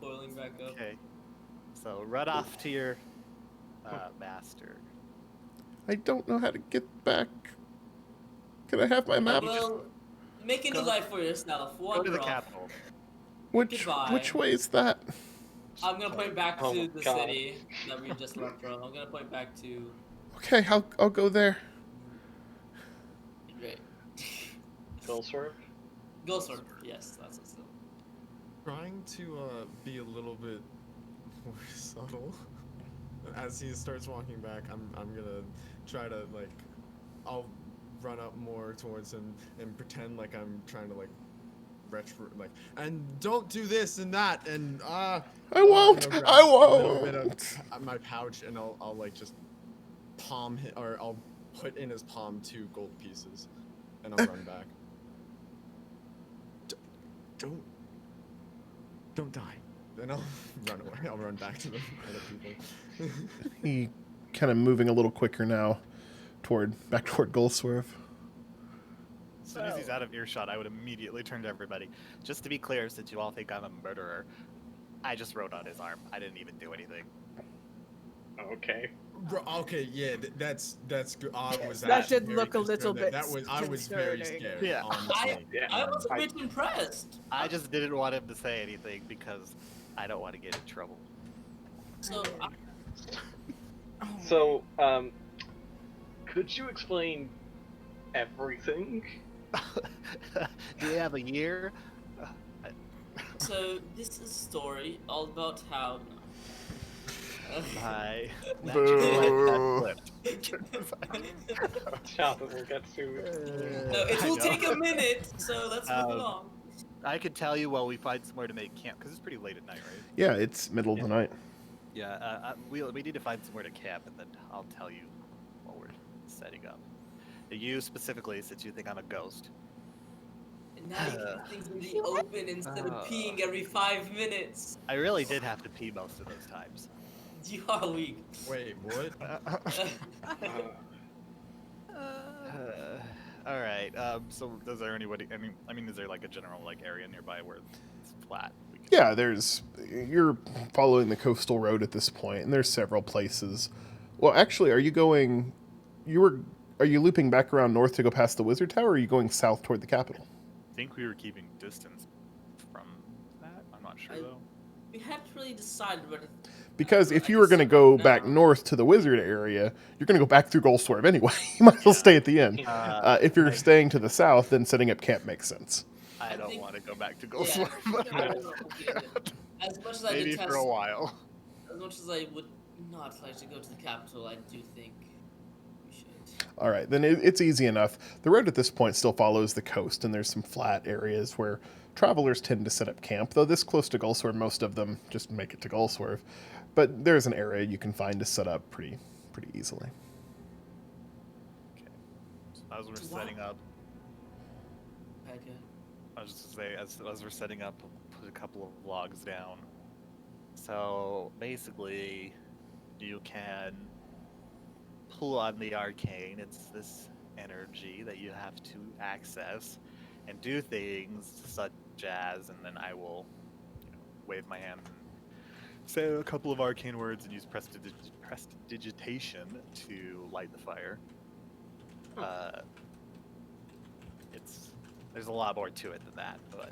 boiling back up. Okay. So run off to your master. I don't know how to get back. Can I have my map? Well, make a new Go- life for yourself. Go Wander to the off. capital. Goodbye. Which way is that? I'm gonna point back Oh to my the God. city that we just left from. I'm gonna point back to. Okay, I'll go there. Great. Gold sword? Go sword. Yes, that's what's still. Trying to be a little bit more subtle. As he starts walking back, I'm gonna try to like, I'll run up more towards him and pretend like I'm trying to like like, and don't do this and that and I won't. and I'll grab I a little bit of won't. my pouch and I'll like just palm him, or I'll put in his palm 2 gold pieces and I'll run back. Don't die. Then I'll run away. I'll run back to the other people. He kind of moving a little quicker now, back toward Goldsworth. As soon as he's out of earshot, I would immediately turn to everybody. Just to be clear, since you all think I'm a murderer, I just rode on his arm. I didn't even do anything. Okay. Bro, okay, yeah, that's good. I was That actually did very look a little concerned. bit I was very concerning. scared. Yeah. Honestly. I was a bit impressed. I just didn't want him to say anything because I don't want to get in trouble. So, So, could you explain everything? Do we have a year? so this is a story all about how. My Boo. Jonathan will get sued. No, it I will know. take a minute, so let's move along. I could tell you while we find somewhere to make camp, because it's pretty late at night, right? Yeah, it's middle of the night. Yeah, we need to find somewhere to camp, and then I'll tell you while we're setting up. You specifically, since you think I'm a ghost. And now you can things in the open instead of peeing every 5 minutes. I really did have to pee most of those times. You are weak. Wait, what? All right. So, is there anybody? I mean, is there like a general like area nearby where it's flat? Yeah, you're following the coastal road at this point, and there's several places. Well, actually, are you looping back around north to go past the Wizard Tower, or are you going south toward the capital? I think we were keeping distance from that. I'm not sure though. We hadn't really decided whether. Because if you were going to go back north to the Wizard area, you're going to go back through Goldsworth anyway. You might as well stay at the inn. If you're staying to the south, then setting up camp makes sense. I don't want to go back to Yeah, Goldsworth. as much as I Maybe detest, for a while. as much as I would not like to go to the capital, I do think we should. All right, then it's easy enough. The road at this point still follows the coast, and there's some flat areas where travelers tend to set up camp. Though this close to Goldsworth, most of them just make it to Goldsworth. But there's an area you can find to set up pretty easily. Okay. So as we're setting up, Okay. I was just gonna say, as we're setting up, put a couple of logs down. So basically, you can pull on the arcane. It's this energy that you have to access and do things such as, and then I will wave my hand and say a couple of arcane words and use prestidigitation to light the fire. There's a lot more to it than that, but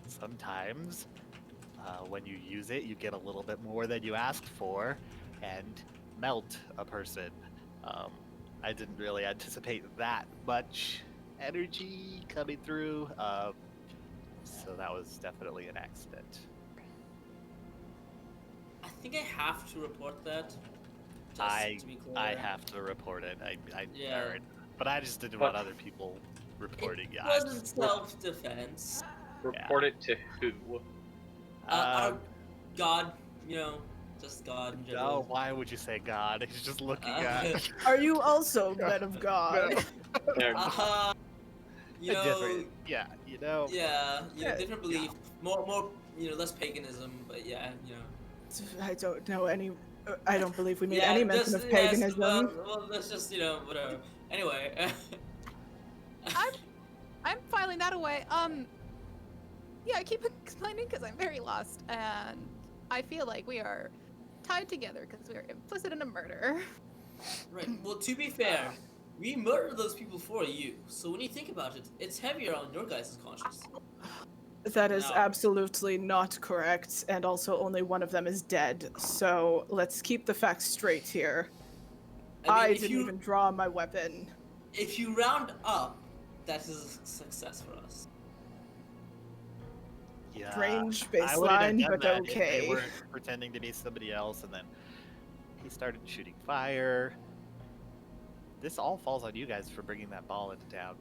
sometimes when you use it, you get a little bit more than you asked for and melt a person. I didn't really anticipate that much energy coming through, so that was definitely an accident. I think I have to report that. Just I to be clear. have to report it. Yeah. Alright. But I just didn't want other people reporting. It wasn't self-defense. Report it to who? Our God, just God in No, general. why would you say God? He's just looking at. Are you also men of God? There. Different. Yeah, Yeah, different Yeah. belief, more, less paganism, but yeah, I don't know any. I don't believe we made yeah, any mention of paganism. well, that's just, whatever. Anyway. I'm filing that away. Yeah, I keep explaining because I'm very lost, and I feel like we are tied together because we are implicit in a murder. Right. Well, to be fair, we murdered those people for you. So when you think about it, it's heavier on your guys' conscience. That is No. absolutely not correct, and also only one of them is dead. So let's keep the facts straight here. I if didn't you, even draw my weapon. If you round up, that is a success for us. Yeah, Strange I wouldn't have baseline, done but that if okay. they weren't pretending to be somebody else, and then he started shooting fire. This all falls on you guys for bringing that ball into town.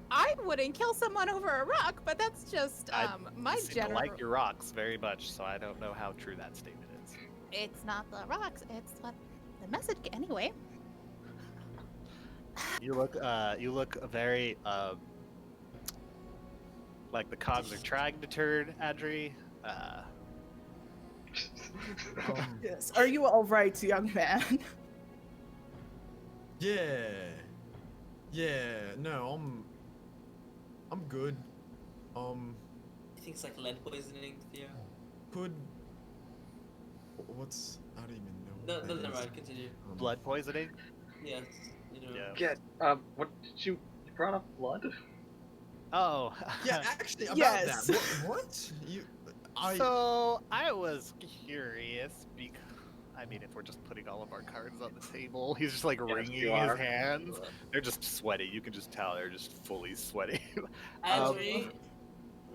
I wouldn't kill someone over a rock, but that's just I my seem to general. like your rocks very much, so I don't know how true that statement is. It's not the rocks. It's what the message. Anyway. You look very like the cogs are trying to turn, Adri. Yes. Are you all right, young man? Yeah. Yeah. No, I'm good. He thinks like lead poisoning, Theo. Could. What's? I don't even know. No, what no, that never is. mind. Continue. Blood poisoning. Yes. You know. Yeah. Yeah. What did you brought up blood? Oh. Yeah, actually, about Yes. that. What? So I was curious because, I mean, if we're just putting all of our cards on the table, he's just like Yes, wringing you his are. hands. They're just sweaty. You can just tell they're just fully sweaty. Adri,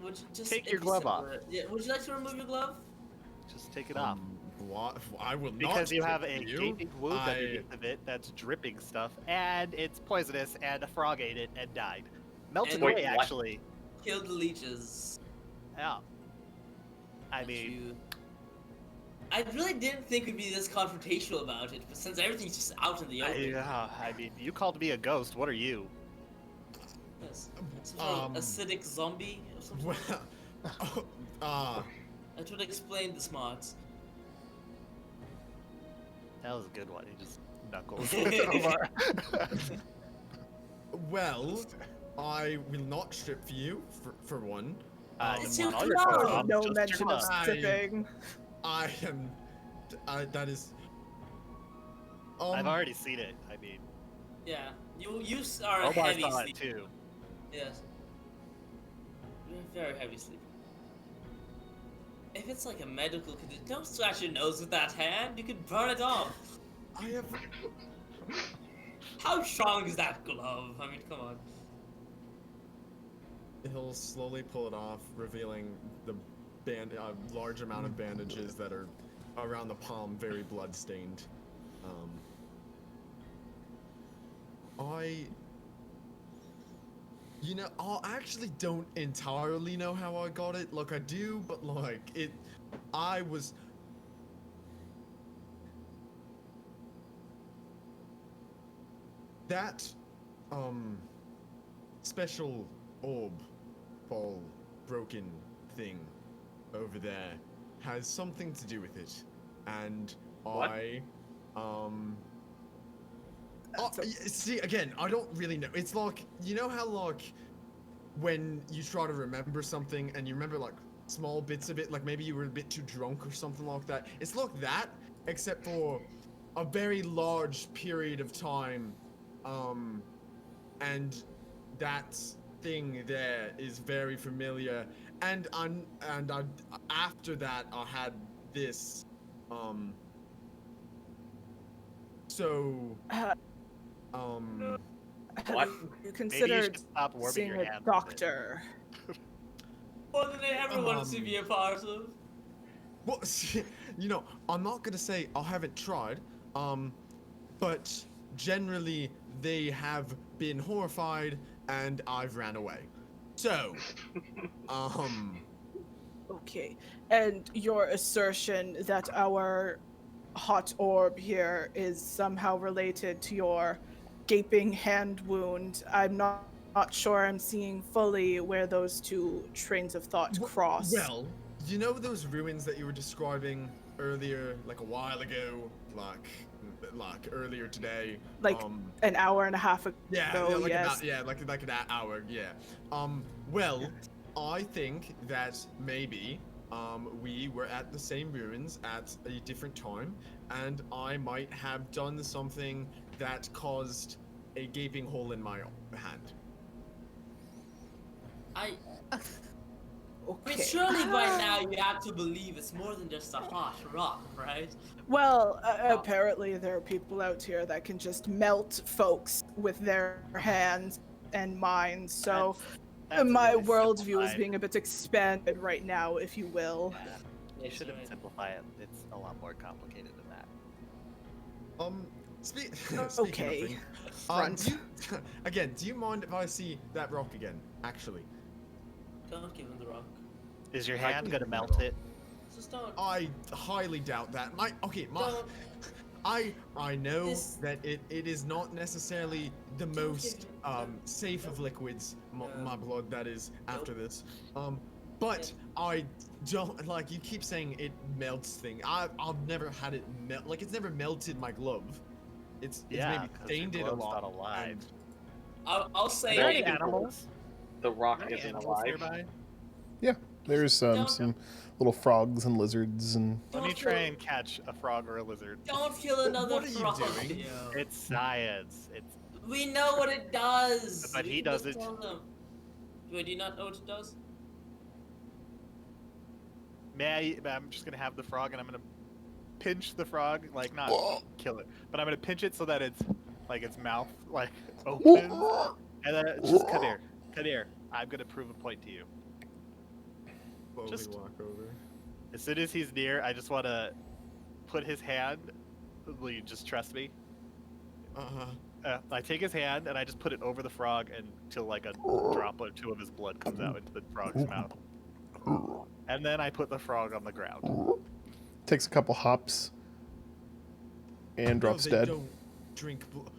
would you just take your if you glove off. separate- Yeah. Would you like to remove your glove? Just take it off. What? I will not. Because you have a tip you. gaping wound underneath of it that's dripping stuff, and it's poisonous, and a frog ate it and died. Melted And- away, Wait, what? actually. Killed the leeches. Yeah. I But mean, I really didn't think we'd be this confrontational about it, but since everything's just out in the open, I mean, you called me a ghost. What are you? yes, some sort of Um, acidic zombie or something. Well, That would explain the smarts. That was a good one. He just knuckles over. well, I will not strip for you for one. It's you your want all your glove. clothes Oh, off, no just mention your of glove. sipping. I am. That is. I've already seen it. I mean, Yeah, you are a Omar heavy saw it sleeper. too. Yes, you're a very heavy sleeper. If it's like a medical condition, don't scratch your nose with that hand. You could burn it off. I have. How strong is that glove? I mean, come on. He'll slowly pull it off, revealing the large amount of bandages that are around the palm, very blood-stained. I actually don't entirely know how I got it. Like, I do, but like, I was. That, special orb ball broken thing over there has something to do with it. And What? See, again, I don't really know. It's like, you know how, like, when you try to remember something and you remember, like, small bits of it, like maybe you were a bit too drunk or something like that. It's like that, except for a very large period of time. And that thing there is very familiar. And after that, I had this, What? You Maybe you considered should stop warming seeing your a hands. doctor. More than they ever wanted to be a part of. well, you know, I'm not gonna say I haven't tried, but generally they have been horrified and I've ran away. So, Okay. And your assertion that our hot orb here is somehow related to your gaping hand wound, I'm not sure I'm seeing fully where those two trains of thought cross. well, you know those ruins that you were describing earlier, like a while ago, like earlier today, Like an hour and a half ago, like yes. like an hour, yeah. Well, I think that maybe we were at the same ruins at a different time, and I might have done something that caused a gaping hole in my hand. I Okay. mean, surely by now you have to believe it's more than just a hot rock, right? Well, apparently there are people out here that can just melt folks with their hands and minds, so That's a My really worldview is simplified- being a bit expanded right now, if you will. Yeah, you Yes, shouldn't right. simplify it. It's a lot more complicated than that. Speaking Okay. of things, Front. do you, again, do you mind if I see that rock again? Actually, Don't give him the rock. Is your I hand can gonna do melt that. it? Just don't. I highly doubt that. Don't. I know This- that it is not necessarily the Don't most give him- safe of liquids, No. my blood that is after Nope. this. But I don't like you keep saying it melts thing. I've never had it melt, like it's never melted my glove. It's Yeah, maybe 'cause stained your it a glove's lot. not alive. and- I'll Are say. there any even animals? The rock Are there any isn't animals alive. nearby? There's Don't- some little frogs and lizards and Let me Don't try kill- and catch a frog or a lizard. Don't kill another what are you frog. doing? Yo. It's science. It's We know what it does. But We he can just doesn't. tell them. Wait, do you not know what it does? I'm just gonna have the frog and I'm gonna pinch the frog, like not kill it, but I'm gonna pinch it so that it's like its mouth like opens, and then just come here. I'm gonna prove a point to you. Slowly Just- walk over. As soon as he's near, I just want to put his hand. Will you just trust me? I take his hand and I just put it over the frog until like a drop or two of his blood comes out into the frog's mouth. And then I put the frog on the ground. takes a couple hops and drops no, they dead. Don't drink blood.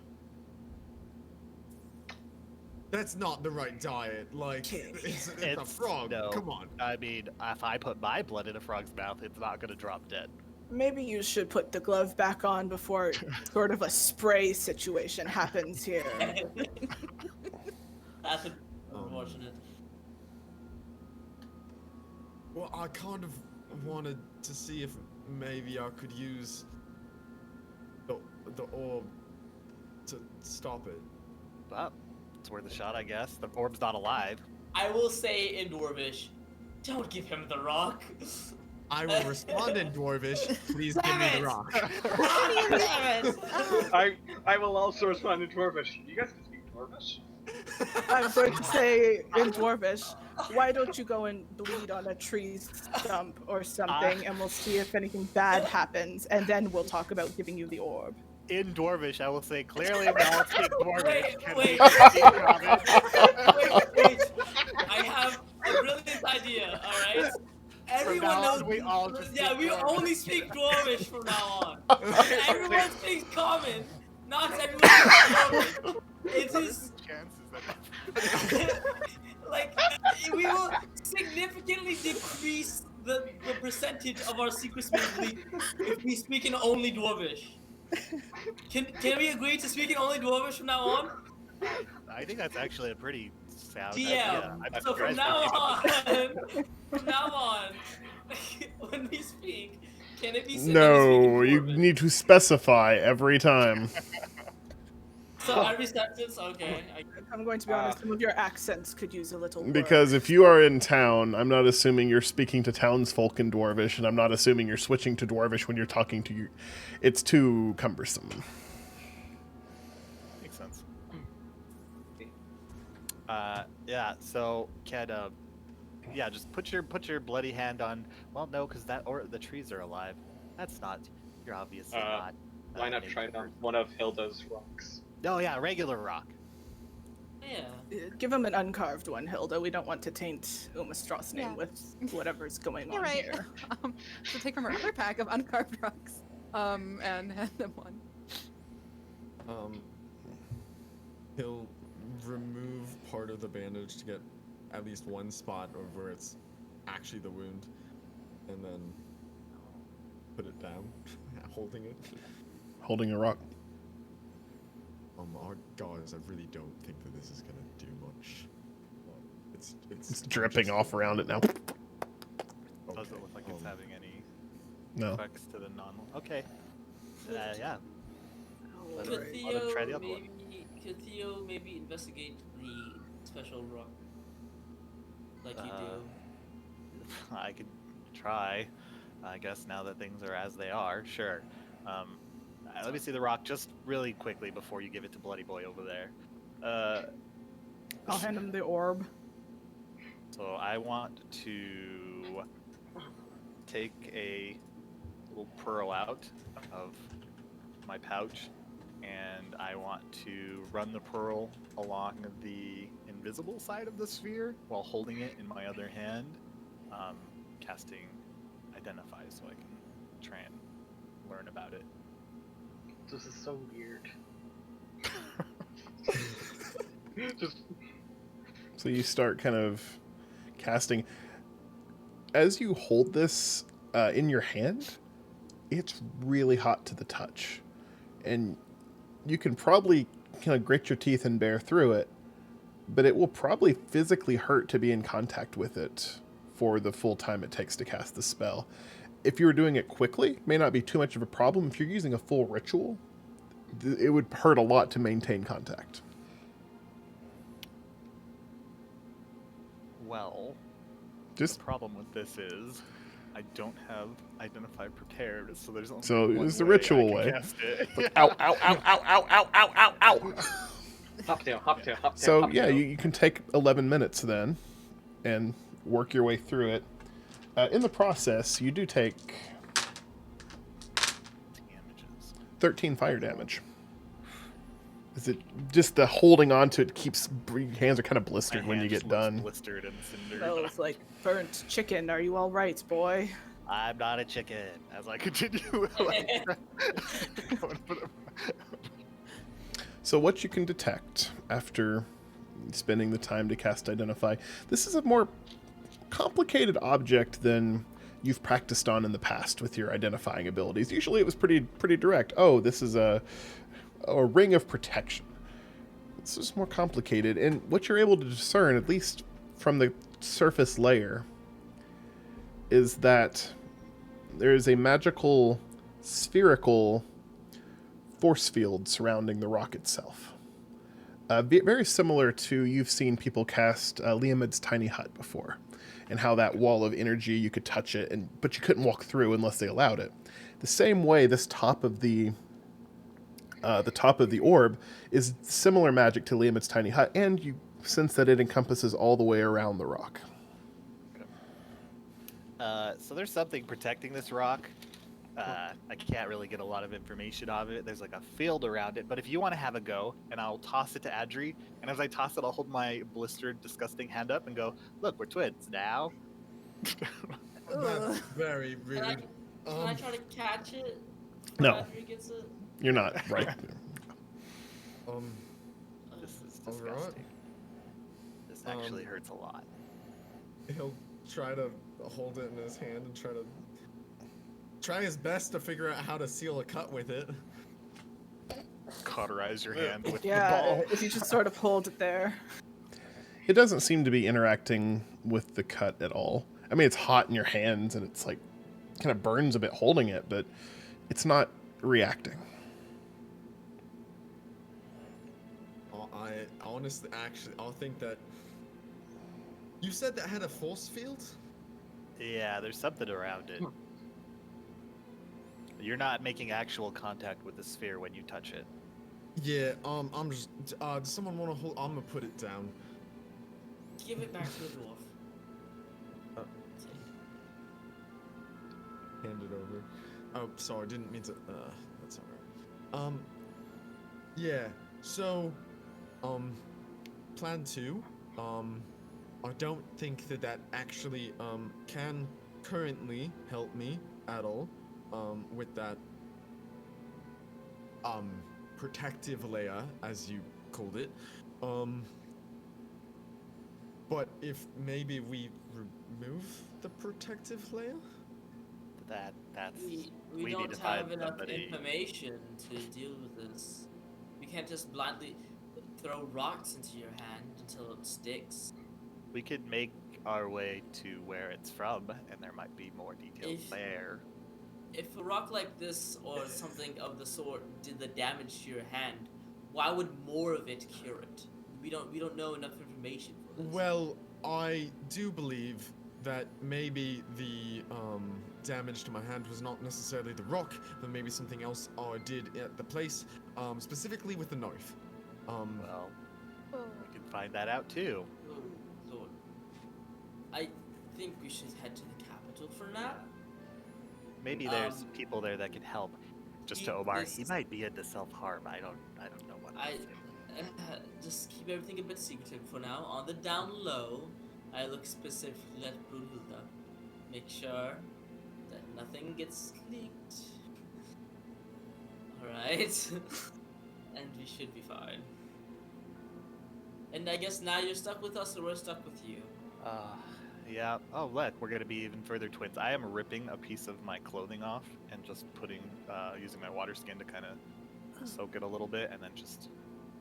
That's not the right diet. Like, it's a It's- frog. no. Come on. I mean, if I put my blood in a frog's mouth, it's not gonna drop dead. Maybe you should put the glove back on before sort of a spray situation happens here. That's unfortunate. Well, I kind of wanted to see if maybe I could use the orb to stop it. But it's worth a shot, I guess. The orb's not alive. I will say in Dwarvish, don't give him the rock. I will respond in Dwarvish. Please give Damn me it! the rock. Damn it! I will also respond in Dwarvish. You guys can speak Dwarvish? I'm going to say in Dwarvish, why don't you go and bleed on a tree stump or something, and we'll see if anything bad happens, and then we'll talk about giving you the orb. In Dwarvish, I will say clearly we all speak Dwarvish. Wait, Can wait. we speak Common? Wait. I have a brilliant idea, alright? Everyone now knows. on, we all just yeah, speak we Dwarvish. only speak Dwarvish from now on. Everyone speaks Common. Not everyone speaks Dwarvish. It is Chances that like we will significantly decrease the percentage of our secret fleet if we speak in only Dwarvish. Can we agree to speak in only Dwarvish from now on? I think that's actually a pretty sound DM. idea. I'm So from surprised now we came up with on, when we speak, can it be said that we speak No, in you Dwarvish? need to specify every time. So every sentence, okay. I'm going to be honest, some of your accents could use a little work. Because if you are in town, I'm not assuming you're speaking to townsfolk in Dwarvish, and I'm not assuming you're switching to Dwarvish when you're talking to you. It's too cumbersome. Makes sense. Yeah. So can yeah, just put your bloody hand on. Well, no, because the trees are alive. That's not. You're obviously not. Why not nature try it on person. one of Hilda's rocks? Oh yeah, regular rock. Yeah. Give him an uncarved one, Hilda. We don't want to taint Umastra's name Yeah. with whatever's going You're on right. here. So take from her other pack of uncarved rocks, and hand them one. He'll remove part of the bandage to get at least one spot of where it's actually the wound, and then put it down, holding it. Holding a rock. Guys, I really don't think that this is gonna do much. It's dripping off around it now. Doesn't look like it's having any No. effects to the non. Okay. Yeah. Let Could him- let him try the other one. Could Theo maybe investigate the special rock? Like you do. I could try. I guess now that things are as they are, sure. Let me see the rock just really quickly before you give it to Bloody Boy over there. I'll hand him the orb. So I want to take a little pearl out of my pouch, and I want to run the pearl along the invisible side of the sphere while holding it in my other hand, casting Identify so I can try and learn about it. This is so weird. Just So you start kind of casting. As you hold this in your hand, it's really hot to the touch. And you can probably kind of grit your teeth and bear through it, but it will probably physically hurt to be in contact with it for the full time it takes to cast the spell. If you were doing it quickly, it may not be too much of a problem. If you're using a full ritual, it would hurt a lot to maintain contact. Well, Just the problem with this is I don't have Identify prepared, so there's only So one it's the way ritual I way. can cast it. ow, ow, ow, ow, ow, ow, ow, ow, ow. hop tail, hop tail, hop tail. So hop yeah, tail. you can take 11 minutes then and work your way through it. In the process, you do take Damages. 13 fire damage. Is it just the holding on to it keeps your hands are kind of blistered My when you hand get just looks done? blistered and cindered. Smells like burnt chicken. Are you all right, boy? I'm not a chicken. As I continue, like, going for the- So what you can detect after spending the time to cast Identify, this is a more complicated object than you've practiced on in the past with your identifying abilities. Usually it was pretty direct. Oh, this is a ring of protection. This is more complicated, and what you're able to discern, at least from the surface layer, is that there is a magical spherical force field surrounding the rock itself. Very similar to you've seen people cast Liamid's tiny hut before, and how that wall of energy you could touch it, but you couldn't walk through unless they allowed it. The same way, this top of the orb is similar magic to Liamid's tiny hut, and you sense that it encompasses all the way around the rock. So there's something protecting this rock. I can't really get a lot of information of it. There's like a field around it, but if you want to have a go, and I'll toss it to Adri, and as I toss it, I'll hold my blistered, disgusting hand up and go, "Look, we're twins now." That's very Can I, rude. can I try to catch it? No. After he gets it? You're not right. This is Alright. disgusting. This actually hurts a lot. He'll try to hold it in his hand and try his best to figure out how to seal a cut with it. Cauterize your hand with the Yeah, ball. if you just sort of hold it there. It doesn't seem to be interacting with the cut at all. I mean, it's hot in your hands, and it's like kind of burns a bit holding it, but it's not reacting. I honestly, actually, I'll think that. You said that had a force field? Yeah, there's something around it. You're not making actual contact with the sphere when you touch it. Yeah, I'm just. Does someone want to hold? I'm gonna put it down. Give it back to the dwarf. Hand it over. Oh, sorry, didn't mean to. That's alright. Yeah. So, plan 2. I don't think that actually can currently help me at all. With that protective layer, as you called it. But if maybe we remove the protective layer? That's We we need don't to find have enough somebody. information to deal with this. We can't just blindly throw rocks into your hand until it sticks. We could make our way to where it's from, and there might be more details If- there. If a rock like this or something of the sort did the damage to your hand, why would more of it cure it? We don't know enough information for this. Well, I do believe that maybe the damage to my hand was not necessarily the rock, but maybe something else I did at the place, specifically with the knife. Well, we can find that out too. Oh, Lord. I think we should head to the capital for now. Maybe there's people there that can help. Just to keep Omar, this- he might be into self-harm. I don't know what. Just keep everything a bit secretive for now. On the down low, I look specifically at Brunhilda. Make sure that nothing gets leaked. Alright? And we should be fine. And I guess now you're stuck with us, or we're stuck with you. Yeah. Oh, look, we're gonna be even further twins. I am ripping a piece of my clothing off and just using my water skin to kind of soak it a little bit, and then just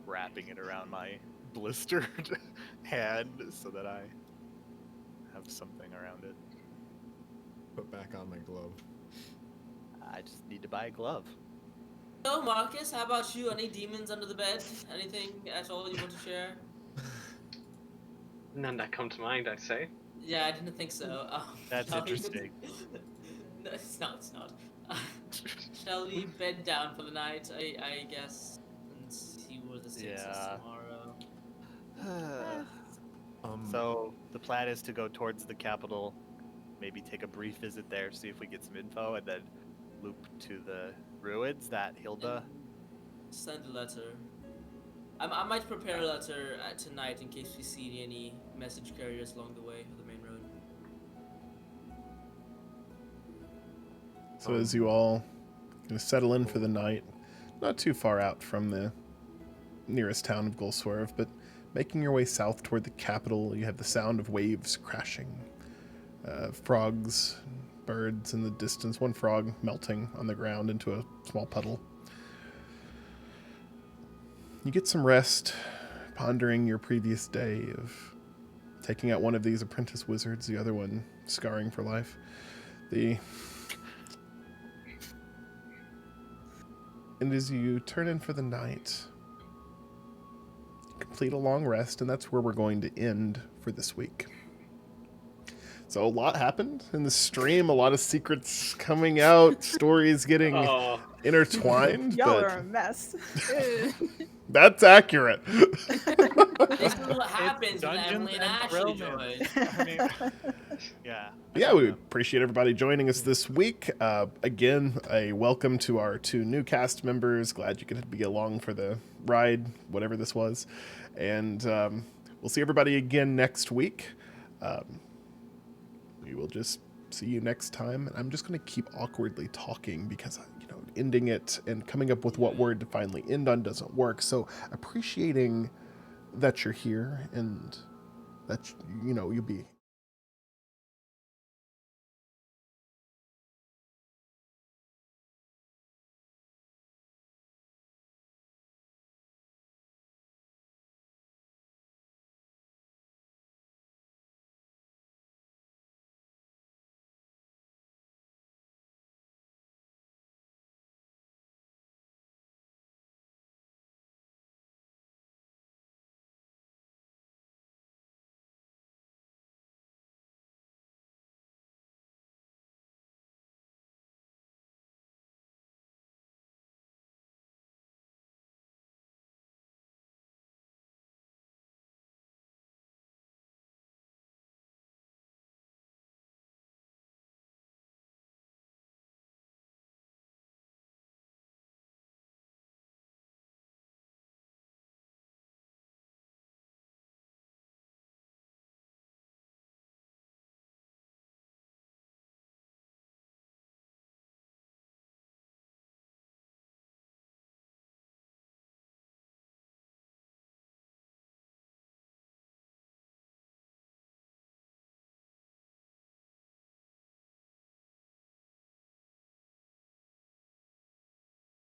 wrapping it around my blistered hand so that I have something around it. Put back on my glove. I just need to buy a glove. So, Marcus, how about you? Any demons under the bed? Anything at all you want to share? None that come to mind, I'd say. Yeah, I didn't think so. That's shall we- interesting. No, it's not. It's not. Shall we bed down for the night? I guess, and see where this takes us tomorrow. So the plan is to go towards the capital, maybe take a brief visit there, see if we get some info, and then loop to the ruins that Hilda. And send a letter. I might prepare a letter tonight in case we see any message carriers along the way of the main road. So as you all settle in for the night, not too far out from the nearest town of Golswerve, but making your way south toward the capital, you have the sound of waves crashing, frogs, birds in the distance, one frog melting on the ground into a small puddle. You get some rest, pondering your previous day of taking out one of these apprentice wizards, the other one scarring for life. And as you turn in for the night, complete a long rest, and that's where we're going to end for this week. So a lot happened in the stream, a lot of secrets coming out, stories getting intertwined. Y'all but are a mess. that's accurate. This is what happens when Dungeons Emily and and Ashley Derailments. join. I mean, yeah. Yeah, we appreciate everybody joining us this week. Again, a welcome to our 2 new cast members. Glad you could be along for the ride, whatever this was. And we'll see everybody again next week. We will just see you next time. And I'm just going to keep awkwardly talking because, ending it and coming up with what word to finally end on doesn't work. So appreciating that you're here and that, you'll be